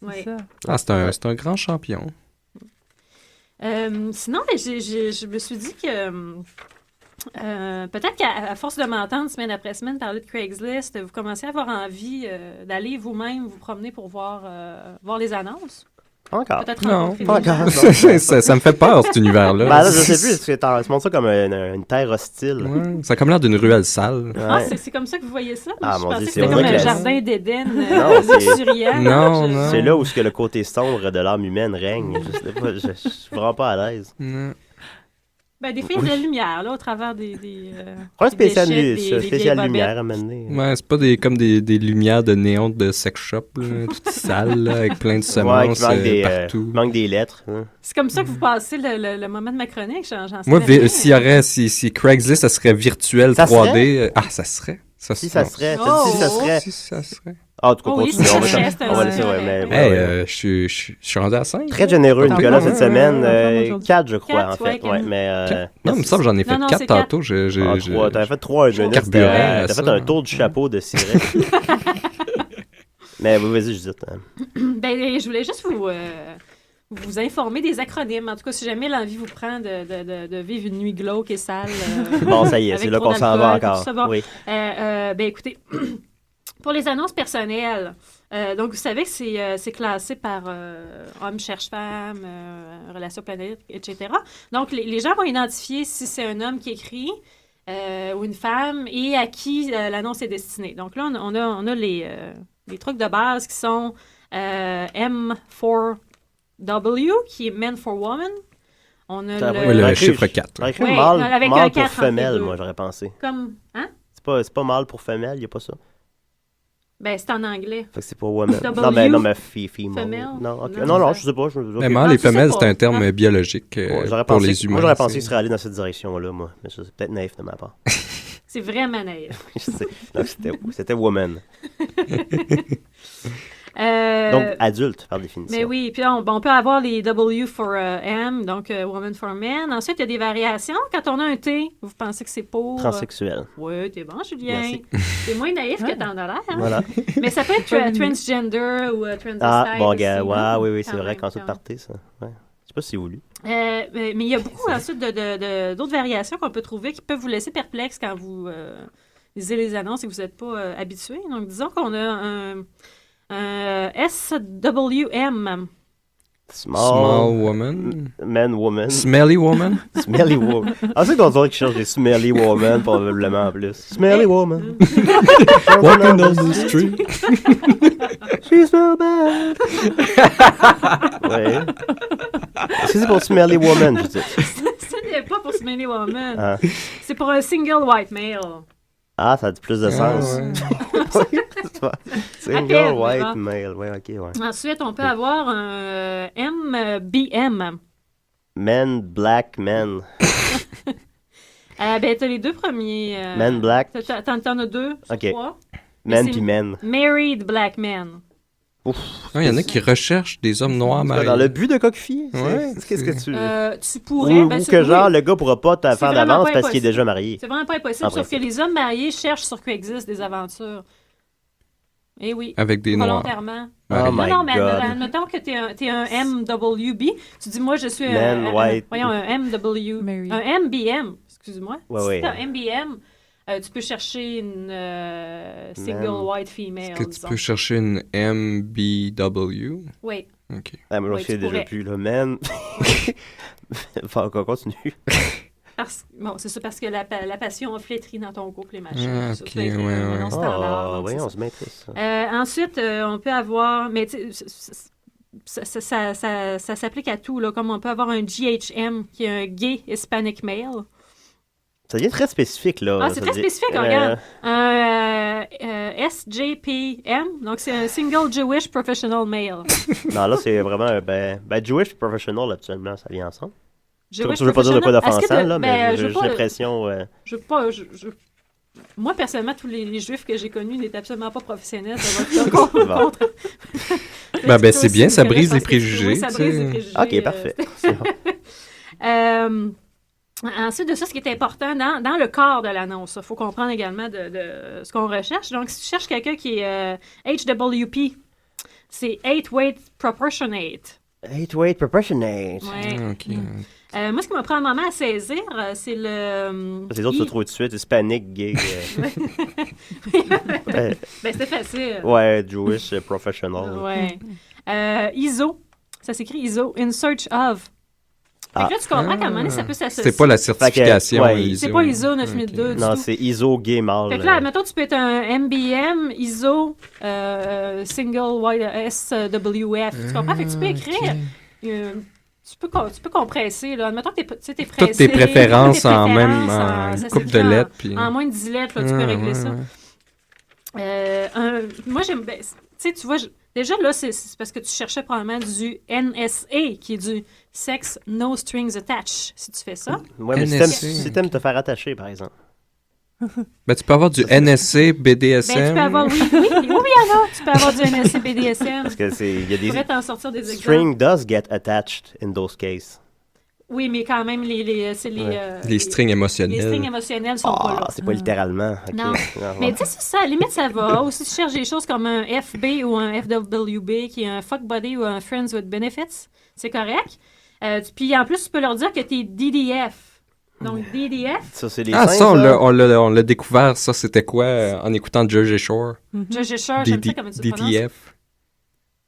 Oui. c'est ça. Ah, c'est un grand champion. Sinon, je me suis dit que peut-être qu'à force de m'entendre semaine après semaine parler de Craigslist, vous commencez à avoir envie d'aller vous-même vous promener pour voir les annonces. Encore. Peut-être Non, rencontrer pas des gens. encore. ça me fait peur, cet univers-là. Ben là, je sais plus, tu montres ça comme une terre hostile. Ouais, ça a comme l'air d'une ruelle sale. Ah, Ouais. c'est comme ça que vous voyez ça? Ah, Je mon pensais Dieu, que c'est c'était comme vrai un que- jardin d'Éden Non, c'est- luxuriant. Non, Je- non. C'est là où ce que le côté sombre de l'âme humaine règne. Je suis vraiment pas à l'aise. Non. Ben, des fois, il y a de la lumière là, au travers des Prends un des spécial, déchets, des spécial vieilles lumière bobettes. à m'amener. Ouais, c'est pas comme des lumières de néon de sex shop, là, toutes sales, là, avec plein de Ouais, semences qui manque partout. manque des lettres. Hein. C'est comme ça que vous passez le moment de ma chronique. J'en sais Moi, rien. si Craigslist, ça serait virtuel Ça 3D. Ça serait. Si ça serait. Oh, Si ça serait. Si ça serait. Ah, en tout cas, Oh oui, continue. si On va ça laisser- serait, on va c'est laisser, ouais, mais. Hey, ouais. je suis rendu à 5. Très généreux, T'en Nicolas, fais cette un, semaine. aujourd'hui. 4, je crois, Quatre, en fait. ouais, Ouais, quatre. mais. Non, il me semble que j'en ai fait Non, 4 c'est quatre. tantôt. T'avais fait 3 en minute. carburant T'as à fait ça. un tour du chapeau de Ciré. Mais vas-y, Judith. Ben, je voulais juste vous informer des acronymes. En tout cas, si jamais l'envie vous prend de vivre une nuit glauque et sale. Bon, ça y est, avec c'est là trop qu'on s'en va d'alcool, encore. tout ça, bon. Oui. Ben, écoutez, pour les annonces personnelles, donc vous savez que c'est classé par homme cherche femme, relation planétaire, etc. Donc, les gens vont identifier si c'est un homme qui écrit ou une femme et à qui l'annonce est destinée. Donc là, on a les trucs de base qui sont M4W, qui est Men for Woman. On a Ça le... va. Oui, le J'aurais chiffre cru- 4. J'aurais écrit Ouais, mâle, avec mâle un pour 4 entre les femelle, deux. moi, j'aurais pensé. Comme... Hein? C'est pas mâle pour femelle, il n'y a pas ça. Ben, c'est en anglais. Fait que c'est pas woman. W? Non, mais female. Female? Non, ok. Non, non, ça- je sais pas. Vraiment, Ah, les tu sais femelles, pas. c'est un terme Ah. biologique pour les humains. Moi, j'aurais pensé c'est- qu'il serait allé dans cette direction-là, moi. Mais ça, c'est peut-être naïf de ma part. C'est vraiment naïf. Je sais. Donc, c'était woman. Euh, Donc, adulte, par définition. Mais oui, puis on peut avoir les W for M, donc Woman for Men. Ensuite, il y a des variations. Quand on a un T, vous pensez que c'est pour... Transsexuel. Oui, t'es bon, Julien. Merci. T'es moins naïf que t'en as l'air. Hein? Voilà. Mais ça peut être transgender ou transvestite. Ah, bon, aussi, gars, hein? oui, c'est Quand vrai, même, quand tout quand partait, ça. Ouais. Je sais pas si c'est voulu. Mais il y a beaucoup ensuite d'autres variations qu'on peut trouver qui peuvent vous laisser perplexe quand vous lisez les annonces et que vous n'êtes pas habitué. Donc, disons qu'on a un SWM. Small woman. Man, woman. Smelly woman. Smelly woman. Ah, c'est qu'on dirait qu'ils cherchent des smelly woman, probablement en plus. Smelly woman. Walking down the street. She smell bad. Ouais. Est-ce que c'est pour smelly woman, je dis? Ce n'est pas pour Smelly Woman. Ah. C'est pour un single white male. Ah, ça a plus de sens. Single peine, white hein. male. Ouais, ok, ouais. Ensuite, on peut avoir un MBM. Men, black men. Ben, t'as les deux premiers. Men, black. T'en as deux sur Ok. trois. Men c'est- puis men. Married black men. Ouf. Il y en a qui recherchent des hommes noirs mariés. Dans le but de coquefier? Ouais, Qu'est-ce que tu... Tu pourrais. Ou ben, que genre, le gars pourra pas te C'est faire vraiment d'avance pas parce qu'il est impossible. déjà marié. C'est vraiment pas impossible, En sauf que principe. les hommes mariés cherchent sur Craigslist des aventures. Eh oui. Avec des noirs. Volontairement. Oh mariés. my non, mais God. admettons que t'es un MWB. Tu dis, moi, je suis Man, white. voyons, un MW. Mary. Un MBM, excuse-moi. Ouais, si ouais. t'es un MBM, tu peux chercher une single Man. white female. Est-ce que tu disons. peux chercher une MBW? Oui. OK. Ah, moi, je Oui, sais tu déjà pourrais. plus, là. Men. Enfin, encore, continue. Bon, c'est ça, parce que la passion a flétri dans ton couple, les machins. Ah, Ça, ok, c'est un ouais. nom standard, Ah, donc oui, c'est on ça. se maîtrise. ça. Ensuite, on peut avoir, mais tu sais, ça s'applique à tout, là, comme on peut avoir un GHM, qui est un gay Hispanic male. Ça devient très spécifique, là. Ah, c'est Ça très devient- spécifique, regarde. Un SJPM, donc c'est un Single Jewish Professional Male. Non, là, c'est vraiment... Ben, Jewish Professional, absolument, ça vient ensemble. Jewish Je veux pas dire de quoi Professional. Est-ce que d'offensant, tu- là, ben, mais je j'ai veux pas- l'impression... je veux pas... Moi, personnellement, tous les juifs que j'ai connus n'étaient absolument pas professionnels. Ça va être Bon. Ben, c'est bien, ça correct, brise je les pense que- préjugés, oui, ça tu brise sais. les préjugés. OK, parfait. C'est bon. Ensuite de ça, ce qui est important dans le corps de l'annonce, il faut comprendre également de ce qu'on recherche. Donc, si tu cherches quelqu'un qui est HWP, c'est 8-weight proportionate. 8-weight proportionate. Ouais. Ah, OK. Moi, ce qui me prend un moment à saisir, c'est le... Les autres se trouvent tout de suite. Hispanic, gay. Ben, c'est facile. Ouais, Jewish professional. Ouais. ISO, ça s'écrit ISO, in search of. Fait que là, tu comprends qu'à un moment donné, ça peut s'associer. C'est pas la certification. Fait que, ouais, ISO. C'est pas ISO 9002 du Non, tout. c'est ISO gay mâle. Fait que là, admettons, tu peux être un MBM, ISO, single white SWF. Tu comprends? Fait que tu peux écrire. Tu peux compresser. Là. Admettons que t'es pressé. Toutes tes préférences en même ça coupe de s'écrit lettres. Puis... En moins de 10 lettres, là, tu peux régler ça. Moi, j'aime. Ben, tu sais, tu vois, déjà là, c'est parce que tu cherchais probablement du NSA, qui est du Sex No Strings Attached, si tu fais ça. Ouais, mais NSA. si t'aimes te faire attacher, par exemple. Ben, tu peux avoir du NSC, BDSM. Ben, tu peux avoir, oui, il y en a. Tu peux avoir du NSA BDSM. Parce que il y a Tu des... pourrais t'en sortir des exemples. String does get attached in those cases. Oui, mais quand même, Les strings les émotionnels. strings émotionnels sont pas là. C'est pas littéralement. ok. Non. ouais. Mais tu sais, ça, à la limite, ça va. Ou si tu cherches des choses comme un FB ou un FWB, qui est un fuck buddy ou un friends with benefits, c'est correct. Puis en plus, tu peux leur dire que t'es DDF. Donc, DDF, Ça, c'est les Ah, seins, ça, on l'a découvert. Ça, c'était quoi en écoutant Jersey Shore? je cherche, j'aime ça comment tu le prononces. DTF.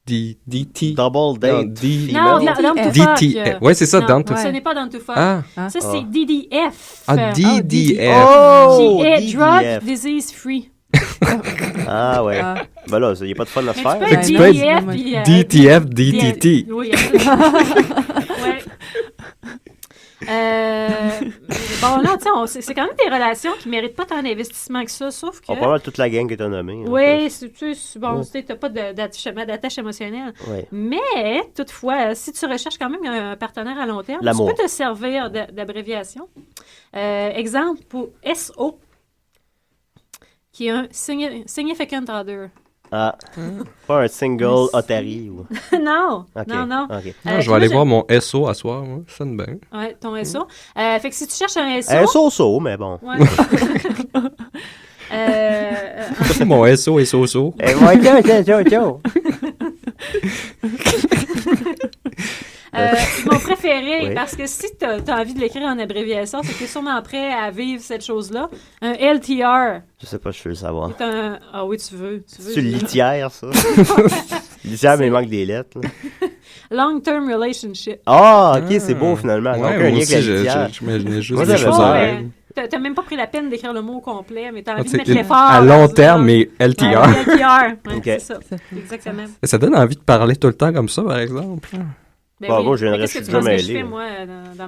DT. Double Non, date. Non, female. down to fuck. DT. Ouais, c'est ça, Non, down to Ce fuck. n'est pas down to fuck. Ah, Ça, c'est DDF. ah, DDF. Oh! Qui est DDF. drug disease free. Ah ouais. Ah. Ben là, il n'y a pas de fun à se Mais tu faire. peux Fait être que tu peux être DDF puis, DTF, DTT. Oui, absolument. Ouais. Bon, là, tu sais, c'est quand même des relations qui méritent pas tant d'investissement que ça, sauf que... On parle de toute la gang que tu as nommée. Oui, tu sais, bon, Ouais. tu n'as pas d'attache émotionnelle. Ouais. Mais, toutefois, si tu recherches quand même un partenaire à long terme, tu L'amour. peux te servir d'abréviation. Exemple pour SO, qui est un Significant Other. Ah, pas un single Otari ou... Non, Ok, non. ok. Non, je vais aller voir mon SO à soir, moi. Ça sonne bien. Ouais, ton SO. Fait que si tu cherches un SO... Un so-so, mais bon. Ouais. Ça, c'est mon SO et so-so. Eh, ouais, ciao. Mon préféré, Oui. parce que si tu as envie de l'écrire en abréviation, c'est que tu es sûrement prêt à vivre cette chose-là. Un LTR. Je sais pas, je veux le savoir. C'est un... Ah oui, tu veux. C'est une litière, ça. Litière, mais il manque des lettres. là. Long-term relationship. Ah, ok, c'est beau finalement. Donc, Ouais, un moi lien aussi, avec la litière. j'imaginais juste Moi, des j'avais choses pas, à Ouais, rêve. T'as même pas pris la peine d'écrire le mot au complet, mais t'as envie de C'est mettre une- l'effort. à long terme, mais Ouais, LTR. LTR. Ouais, Ok. c'est ça. Exactement. Ça donne envie de parler tout le temps comme ça, par exemple. Ben Bon, oui. moi, je Mais viendrais- qu'est-ce que je tu suis penses que déjà je fais, mêlé. moi, dans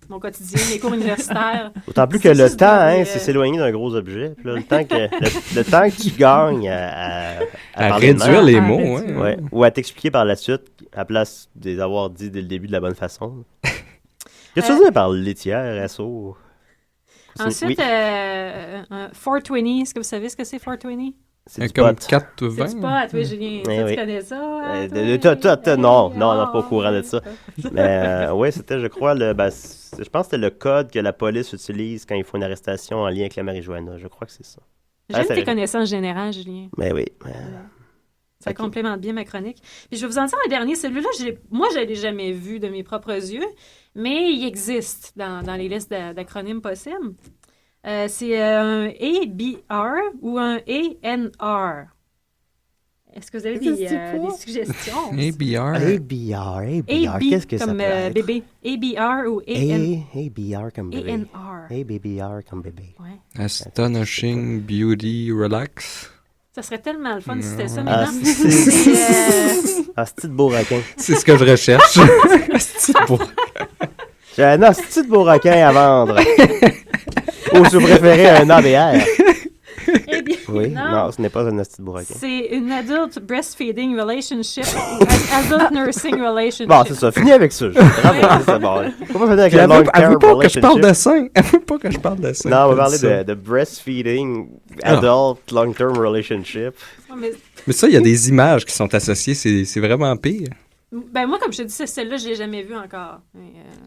mon quotidien, mes cours universitaires? D'autant plus que C'est le juste temps, hein, des, c'est s'éloigner d'un gros objet. Puis là, le temps que tu gagnes à À parler de réduire même, les à mots, réduire. ouais. ouais, ou à t'expliquer par la suite, à place de les avoir dit dès le début de la bonne façon. Qu'est-ce que tu veux dire par laitière, SO? Ensuite, Oui, un 420. Est-ce que vous savez ce que c'est 420? c'est du Comme pot. 4-20. C'est pas, toi, Julien. Eh Ça, oui. tu connais ça? hein, Non, toi? non, pas au courant de ça. Mais oui, c'était, je crois, je pense que c'était le code que la police utilise quand ils font une arrestation en lien avec la marijuana. Je crois que c'est ça. J'aime ça- tes connaissances générales, Julien. Mais oui. Ça Ok. complémente bien ma chronique. Puis je vais vous en dire un dernier. Celui-là, moi, je ne l'ai jamais vu de mes propres yeux, mais il existe dans les listes d'acronymes possibles. C'est un ABR ou un ANR. Est-ce que vous avez des suggestions? ABR. ABR, qu'est-ce que ça comme peut être? bébé. ABR ou ABR comme bébé. ANR. ABR comme bébé. Ouais. Astonishing Beauty Relax. Ça serait tellement le fun si c'était ça, mais Ah, non. c'est C'est, un petit beau requin. C'est ce que je recherche. C'est beau. J'ai un petit beau requin à vendre. Ou je préférais un ABR. eh bien, Oui, non. non, ce n'est pas un petit beau requin. C'est une adult breastfeeding relationship ou adult nursing relationship. Bon, c'est ça, fini avec ça. Bravo, c'est bon. Pourquoi finir avec Puis un elle long veut term pas que je parle relationship? de sein. Elle veut pas que je parle de sein. Non, on va Elle parler dit ça. de breastfeeding, adult, long-term relationship. Ouais, mais- Mais ça, il y a des images qui sont associées. C'est vraiment pire. ben moi, comme je te dis, celle-là, je l'ai jamais vue encore. Mais,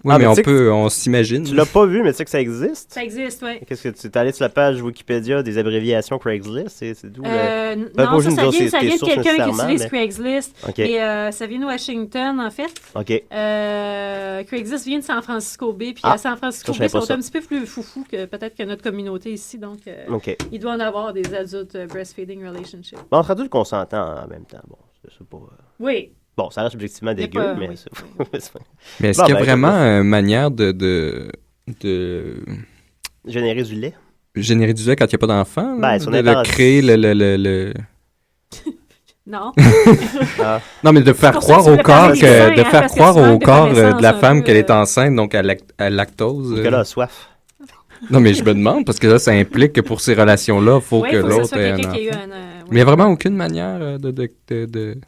Oui, Ah, mais mais tu sais on s'imagine. Tu l'as pas vu, mais tu sais que ça existe? ça existe, oui. Qu'est-ce que tu es allé sur la page Wikipédia des abréviations Craigslist? C'est d'où le... pas Non, obligé de ça nous dire vient, tes ça vient de sources quelqu'un qui nécessairement, utilise mais- Craigslist. OK, Et ça vient de Washington, en fait. OK. Craigslist vient de San Francisco Bay. Puis Ah, à San Francisco ça, je Bay, savais ils pas sont ça. un petit peu plus foufous que peut-être que notre communauté ici. Donc, OK. il doit en avoir des adultes breastfeeding relationship. Bon, entre adultes consentants en même temps. Bon, c'est pas... Oui. Bon, ça reste objectivement Mais dégueu, pas- mais oui, c'est... oui. c'est- Mais est-ce Bon, qu'il y a ben, vraiment écoute, une manière de Générer du lait? générer du lait quand il n'y a pas d'enfant? Ben, là? sur de Internet. créer le... Non. Ah, Non, mais de faire pour ça croire que tu au voulais corps parler des seins, de hein, faire parce que croire tu manques au de corps de connaissances la un femme peu, qu'elle est enceinte, donc à lactose. Nicolas a soif. Non, mais je me demande, parce que là, ça implique que pour ces relations-là, il faut Oui, que il faut que ce l'autre soit ait un quelqu'un qui a eu enfant. un... Mais il n'y a vraiment aucune manière de...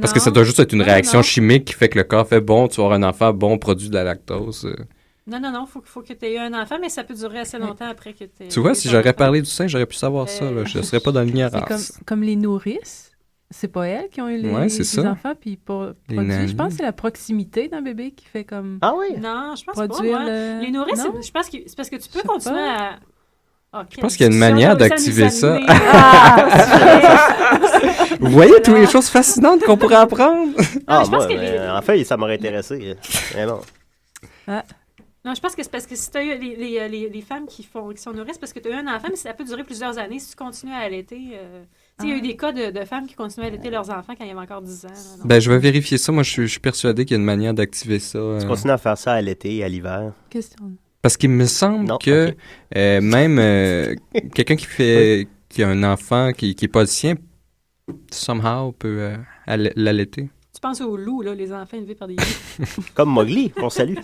Parce que ça doit juste être une Non, réaction non. chimique qui fait que le corps fait bon, tu vas avoir un enfant, bon, produit de la lactose. Non, faut que tu aies eu un enfant, mais ça peut durer assez longtemps après que tu aies Tu vois, eu si ton j'aurais enfant. parlé du sein, j'aurais pu savoir ça. Là. Je ne serais pas dans C'est l'ignorance. comme les nourrices. C'est pas elles qui ont eu Ouais, c'est les ça. enfants puis Les produit. nannies. Je pense que c'est la proximité d'un bébé qui fait comme Ah oui? Non, je pense produire pas. Moi. le... Les nourrices, Non? je pense que c'est parce que tu peux Je sais continuer pas. à... Ah, Je pense qu'il y a une manière d'activer ça. Ah, Vous voyez toutes les choses fascinantes qu'on pourrait apprendre? Ah, je pense moi, que mais, en fait, ça m'aurait intéressé. Mais non. Non, je pense que c'est parce que si tu as eu les femmes qui sont nourrices, parce que tu as eu un enfant, mais ça peut durer plusieurs années. Si tu continues à allaiter... tu sais, il y a eu des cas de femmes qui continuaient à allaiter leurs enfants quand il y avait encore 10 ans. Là, donc. Ben, je vais vérifier ça. Moi, je suis persuadé qu'il y a une manière d'activer ça. Tu continues à faire ça à l'été et à l'hiver. question. Parce qu'il me semble Non, que ok. même quelqu'un qui a un enfant qui n'est pas le sien, somehow peut l'allaiter. Tu penses aux loups, là, les enfants élevés par des loups. Comme Mowgli, qu'on salue.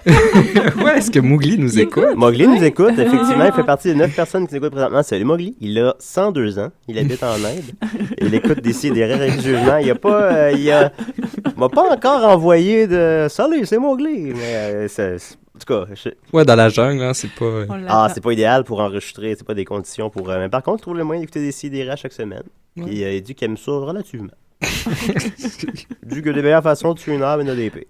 Ouais, est-ce que Mowgli nous écoute? Mowgli nous écoute, effectivement. Il fait partie des 9 personnes qui nous écoutent présentement. Salut Mowgli. Il a 102 ans. Il habite en Inde. Il écoute Décideret régulièrement. Il m'a pas encore envoyé de « Salut, c'est Mowgli ». Mais en tout cas... Ouais, dans la jungle, hein, c'est pas... c'est pas idéal pour enregistrer. C'est pas des conditions pour... mais par contre, il trouve le moyen d'écouter Décideret chaque semaine. Puis il dit qu'il aime ça relativement. Du que des meilleures façons de tuer une arme, il y en a des pires.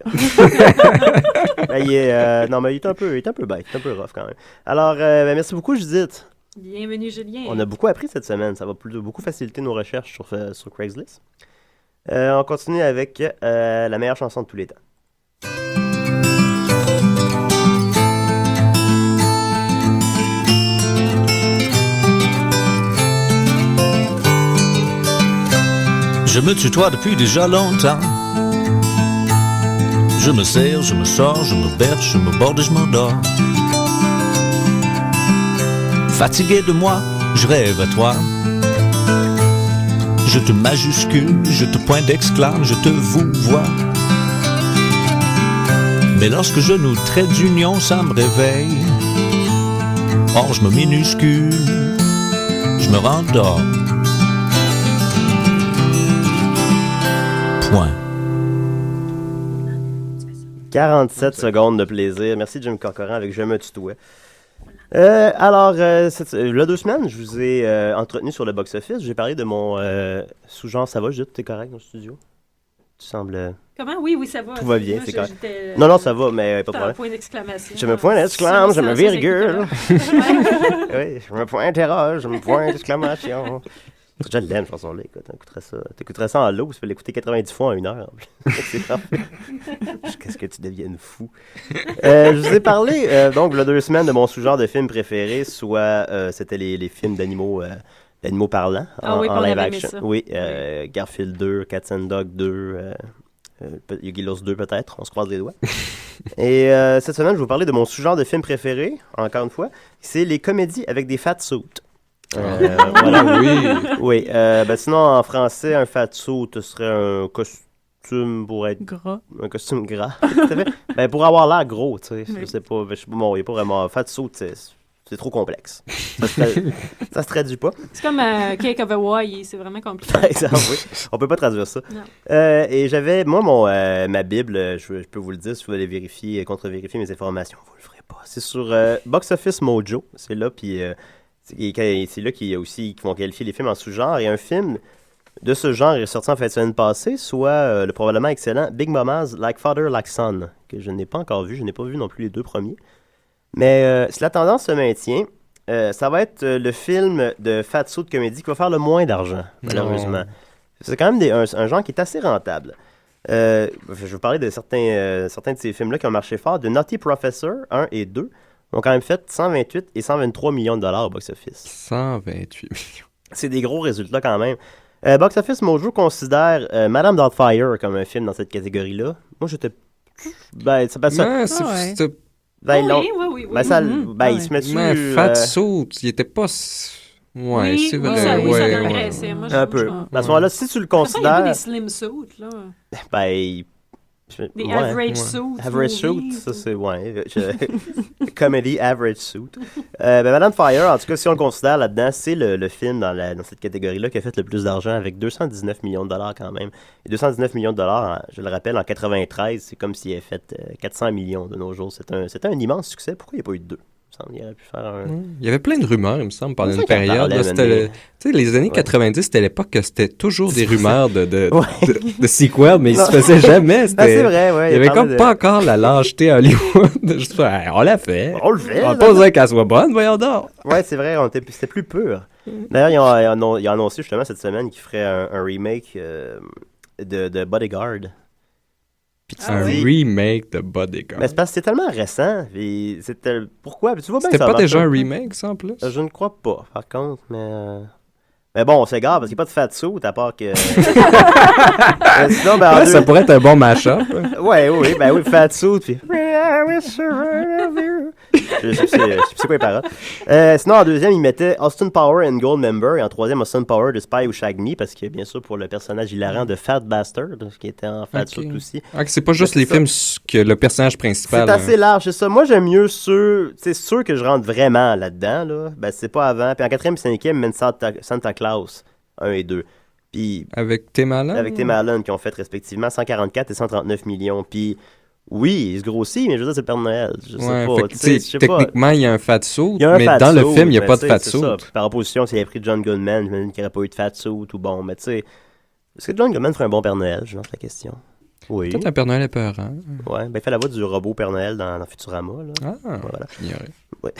Non, mais il est un peu bête, il est un peu rough quand même. Alors, merci beaucoup, Judith. Bienvenue, Julien. On a beaucoup appris cette semaine. Ça va beaucoup faciliter nos recherches sur Craigslist. On continue avec la meilleure chanson de tous les temps. Je me tutoie depuis déjà longtemps. Je me serre, je me sors, je me berce, je me borde et je m'endors. Fatigué de moi, je rêve à toi. Je te majuscule, je te pointe d'exclame, je te vouvoie. Mais lorsque je nous traite d'union, ça me réveille. Or je me minuscule, je me rendors. Point. 47 secondes de plaisir. Merci Jim Corcoran avec Je me tutoie. Alors, il y a 2 semaines, je vous ai entretenu sur le box-office. J'ai parlé de mon sous-genre. Ça va, Judith? T'es correct dans le studio? Tu sembles... Comment? Oui, ça va. Tout va bien, moi, c'est correct. j'étais, Non, ça va, mais pas de problème. Point d'exclamation. Je me pointe d'exclamation, je me virgule. Oui, je me pointe interroge, je me pointe d'exclamation. Je l'aime, cette chanson-là. Écoute, t'écouterais ça en lot, tu peux l'écouter 90 fois en 1 heure. C'est parfait. Qu'est-ce que tu deviennes fou. Je vous ai parlé, donc, il y a 2 semaines, de mon sous-genre de film préféré, soit c'était les films d'animaux parlants en live action. Oui, Garfield 2, Cats and Dog 2, Yuggilos 2 peut-être, on se croise les doigts. Et cette semaine, je vais vous parler de mon sous-genre de film préféré, encore une fois, c'est les comédies avec des fat suits. Voilà. Oui. Sinon, en français, un fat suit serait un costume pour être... Gras. Un costume gras. Pour avoir l'air gros, tu sais. Je sais pas, bon, il n'y a pas vraiment... Fat suit, c'est trop complexe. Ça se traduit pas. C'est comme Cake of Hawaii, c'est vraiment compliqué. Par exemple, oui. On peut pas traduire ça. Et j'avais, moi, ma Bible, je peux vous le dire, si vous voulez contre-vérifier mes informations, vous le ferez pas. C'est sur Box Office Mojo. C'est là, puis... c'est là qu'ils vont qualifier les films en sous-genre. Et un film de ce genre est sorti en fin de semaine passée, soit le probablement excellent Big Mama's Like Father, Like Son, que je n'ai pas encore vu. Je n'ai pas vu non plus les 2 premiers. Mais si la tendance se maintient, ça va être le film de fat suit de comédie qui va faire le moins d'argent, malheureusement. C'est quand même un genre qui est assez rentable. Je vais vous parler de certains de ces films-là qui ont marché fort. The Nutty Professor 1 et 2 ont quand même fait 128 et 123 millions de dollars au box-office. 128 millions. C'est des gros résultats quand même. Box Office Mojo considère Madame Doubtfire comme un film dans cette catégorie-là. Moi, j'étais... ça passe ça. Oui. Il se met dessus... Fat Suit, il était pas... Ouais, oui, c'est vrai. Oui, ça m'agressait. Moi, un peu. À ce moment-là, si tu le considères... Il y a des slim suits, là. Des average suits. Average suits, ça c'est... Comedy average suit. Madame Fire, en tout cas, si on le considère là-dedans, c'est le film dans cette catégorie-là qui a fait le plus d'argent avec 219 millions de dollars quand même. Et 219 millions de dollars, je le rappelle, en 93, c'est comme s'il avait fait 400 millions de nos jours. C'était un immense succès. Pourquoi il n'y a pas eu de 2? Il aurait pu faire un... Il y avait plein de rumeurs, il me semble, pendant une période. Les années 90, c'était l'époque que c'était toujours des rumeurs de sequel, mais ils se faisaient jamais. C'est vrai, ouais. Il y avait comme pas encore la lâcheté à Hollywood. Juste faire, on l'a fait. On le fait. On va pas dire qu'elle soit bonne, voyons donc. Ouais, c'est vrai, c'était plus pur. D'ailleurs, ils ont annoncé justement cette semaine qu'ils feraient un remake de Bodyguard. Un remake de Bodyguard. Mais c'est parce que c'est tellement récent. Pourquoi? Puis tu vois bien c'était pas déjà un remake, ça, en plus? Je ne crois pas, par contre, mais bon, on s'égare parce qu'il n'y a pas de fat suit, à part que... Sinon, ça pourrait être un bon mash-up. oui, fat suit, puis... Je sais quoi les paroles. Sinon, en deuxième, il mettait Austin Power and Goldmember. Et en troisième, Austin Power de Spy Who Shagged Me. Parce que, bien sûr, pour le personnage hilarant de Fat Bastard, qui était en Fat Suit aussi. Ah, c'est pas juste les films que le personnage principal. C'est assez large, c'est ça. Moi, j'aime mieux ceux que je rentre vraiment là-dedans. Là. Ben, c'est pas avant. Puis en quatrième et cinquième, même Santa Claus 1 et 2. Puis, avec Tim Allen? Avec Tim Allen, qui ont fait respectivement 144 et 139 millions. Puis, oui, il se grossit, mais je veux dire, c'est le Père Noël. Je sais pas. Je sais techniquement, il y a un fat suit, mais fat dans le suit, film, il n'y a pas de fat c'est suit. ça. Par opposition, s'il avait pris John Goodman, j'imagine qu'il n'aurait pas eu de fat suit ou bon. Mais tu sais, est-ce que John Goodman ferait un bon Père Noël? Je lance la question. Oui. Peut-être un Père Noël épeurant. Ouais, ben il fait la voix du robot Père Noël dans Futurama. Là. Ah, voilà. j'ignorais. Ouais.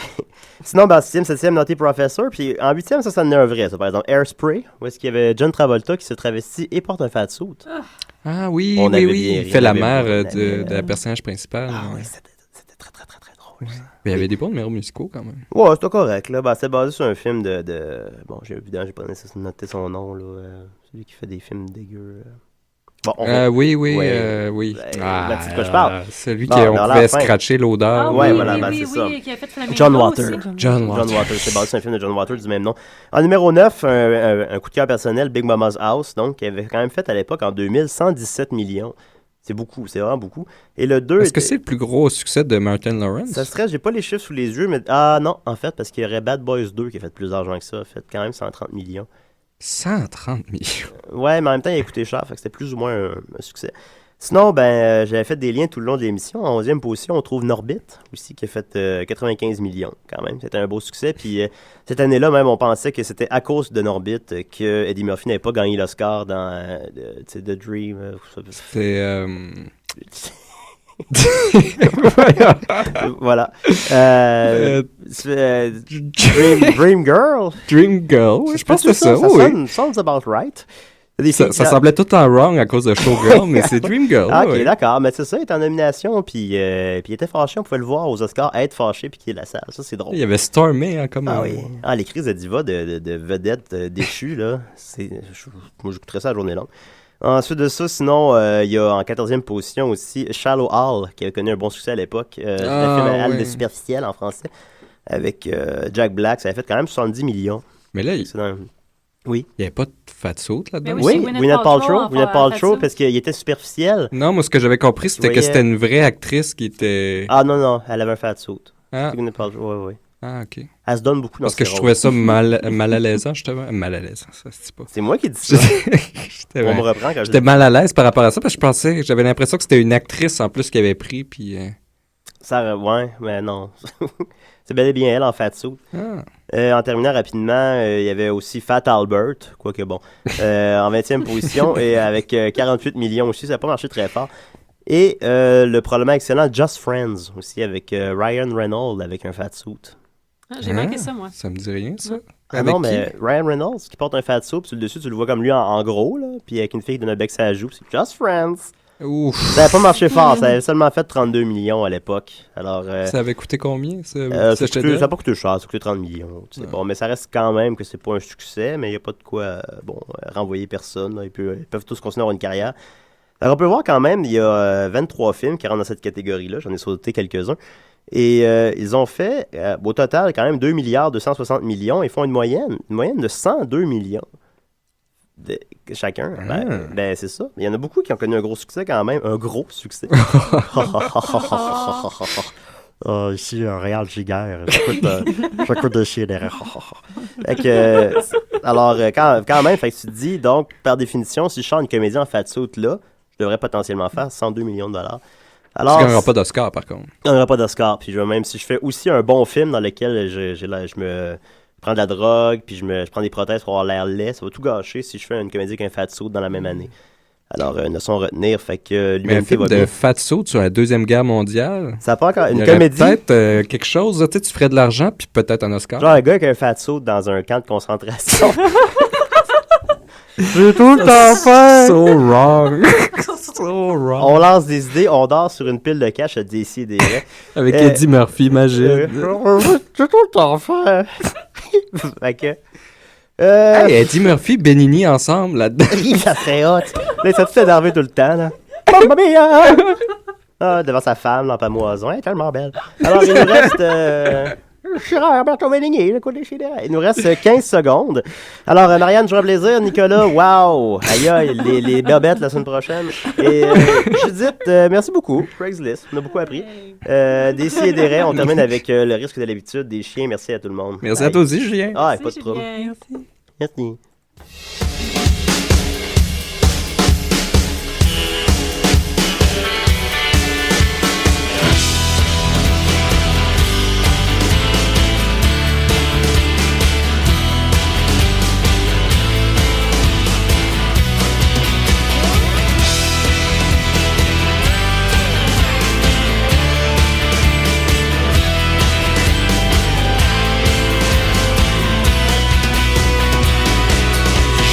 Sinon, ben, en 6e, 7e, Naughty Professor. Puis en 8e, ça en est un vrai, ça, par exemple. Hairspray, où est-ce qu'il y avait John Travolta qui se travestit et porte un fat suit. Ah oui, On avait bien il ri, fait la on avait mère bien de la personnage principale. Ah oui, c'était très, très, très, très drôle. Ça. Mais il y avait des bons numéros musicaux quand même. Ouais, c'était correct. Là. Ben, c'est basé sur un film de... Bon, évidemment, j'ai pas noté son nom. Là. Celui qui fait des films dégueux. Bon, oui. Ben, c'est de quoi je parle. Celui qu'on pouvait scratcher l'odeur. Ah, ouais, oui, voilà, oui, ben, oui, c'est ça. oui, qui a fait Flamingo John Waters. aussi. John Waters. C'est basé sur un film de John Waters du même nom. En numéro 9, un coup de cœur personnel, Big Mama's House, donc, qui avait quand même fait à l'époque, en 2000, 117 millions. C'est beaucoup, c'est vraiment beaucoup. Et le 2... Est-ce que c'est le plus gros succès de Martin Lawrence? Ça serait, j'ai pas les chiffres sous les yeux, mais... Ah non, en fait, parce qu'il y aurait Bad Boys 2 qui a fait plus d'argent que ça, a fait quand même 130 millions. 130 millions? Ouais, mais en même temps, il a coûté cher, fait que c'était plus ou moins un succès. Sinon, j'avais fait des liens tout le long de l'émission. En 11e position, on trouve Norbit, aussi, qui a fait 95 millions, quand même. C'était un beau succès. Puis cette année-là, même, on pensait que c'était à cause de Norbit que Eddie Murphy n'avait pas gagné l'Oscar dans The Dream. C'est... Voilà. Dream Girl. Dream Girl, je pense que c'est ça, oui. Sounds about right. Ça semblait tout en wrong à cause de Showgirl, mais c'est Dreamgirl. Ah, ok, d'accord. Mais c'est ça, il était en nomination, puis il était fâché. On pouvait le voir aux Oscars être fâché, puis quitter la salle. Ça, c'est drôle. Il y avait Stormy, hein, comme... Ah oui. Ah, les crises de diva de vedettes déchues, là. Moi, j'écouterais ça la journée longue. Ensuite de ça, sinon, il y a en 14e position aussi Shallow Hal, qui a connu un bon succès à l'époque. Le film Hal de Superficiel en français, avec Jack Black. Ça avait fait quand même 70 millions. Mais là, oui. Il n'y avait pas de fat suit là-dedans. Oui, Gwyneth Paltrow, parce qu'il était superficiel. Non, moi, ce que j'avais compris, c'était que c'était une vraie actrice qui était... Ah non, elle avait un fat suit. Ah. C'est Gwyneth Paltrow, oui. Ah, ok. Elle se donne beaucoup dans parce que je trouvais ça mal à l'aise, justement. Mal à l'aise, ça se dit pas. C'est moi qui dis ça. On me reprend quand j'étais mal à l'aise par rapport à ça, parce que j'avais l'impression que c'était une actrice en plus qui avait pris, puis... Ça, ouais, mais non. C'est bel et bien elle en fat suit. En terminant rapidement, il y avait aussi Fat Albert, quoique bon, en 20e position, et avec 48 millions aussi, ça n'a pas marché très fort. Et le probablement excellent Just Friends aussi, avec Ryan Reynolds avec un fat suit. Ah, j'ai manqué ça, moi. Ça me dit rien, ça. Ah non, mais Ryan Reynolds qui porte un fat suit, puis sur le dessus, tu le vois comme lui en gros, là, puis avec une fille qui donne un bec à la joue, c'est Just Friends. Ouf. Ça n'avait pas marché fort, ça avait seulement fait 32 millions à l'époque. Alors, ça avait coûté combien, ça n'a pas coûté cher, ça a coûté 30 millions. Bon, mais ça reste quand même que c'est pas un succès, mais il n'y a pas de quoi renvoyer personne. Là. Ils peuvent tous continuer à avoir une carrière. Alors, on peut voir quand même, il y a 23 films qui rentrent dans cette catégorie-là. J'en ai sauté quelques-uns. Et ils ont fait, au total, quand même 2 milliards 260 millions. Ils font une moyenne de 102 millions. Chacun. Ben, c'est ça. Il y en a beaucoup qui ont connu un gros succès quand même. Un gros succès. Ici, un Réal Giguère. J'écoute de chier derrière. Alors, quand même, fait que tu te dis, donc, par définition, si je chante une comédie en fat suit là, je devrais potentiellement faire 102 millions de dollars. Alors, tu ne gagneras pas d'Oscar, par contre. Je ne gagnerai pas d'Oscar. Puis même si je fais aussi un bon film dans lequel je me prends de la drogue, puis je prends des prothèses pour avoir l'air laid, ça va tout gâcher si je fais une comédie avec un fat suit dans la même année. Alors, ne s'en retenir, fait que mais un film de fat suit sur la Deuxième Guerre mondiale, ça pas encore une comédie. Peut-être quelque chose, tu ferais de l'argent, puis peut-être un Oscar. Genre un gars avec un fat suit dans un camp de concentration. J'ai tout le temps fait! So wrong! So wrong! On lance des idées, on dort sur une pile de cash à décider. Avec Eddie Murphy, magique. J'ai tout le temps fait! Fait que... Hey, Eddie Murphy, Benigni ensemble là-dedans. Ça serait hot! Là, ça te fait énerver tout le temps, là. Mamma mia! Devant sa femme, dans Pamoison. Elle est tellement belle. Alors, il nous reste... Roberto Benigni, le coup des Chédérés. Il nous reste 15 secondes. Alors, Marianne, toujours un plaisir. Nicolas, wow! Aïe, aïe, les bobettes la semaine prochaine. Et Judith, merci beaucoup. Craigslist, on a beaucoup appris. Des si et des raies, on termine avec le risque de l'habitude des chiens. Merci à tout le monde. Merci à toi aussi, Julien. Ah, pas de trouble. Merci. Merci.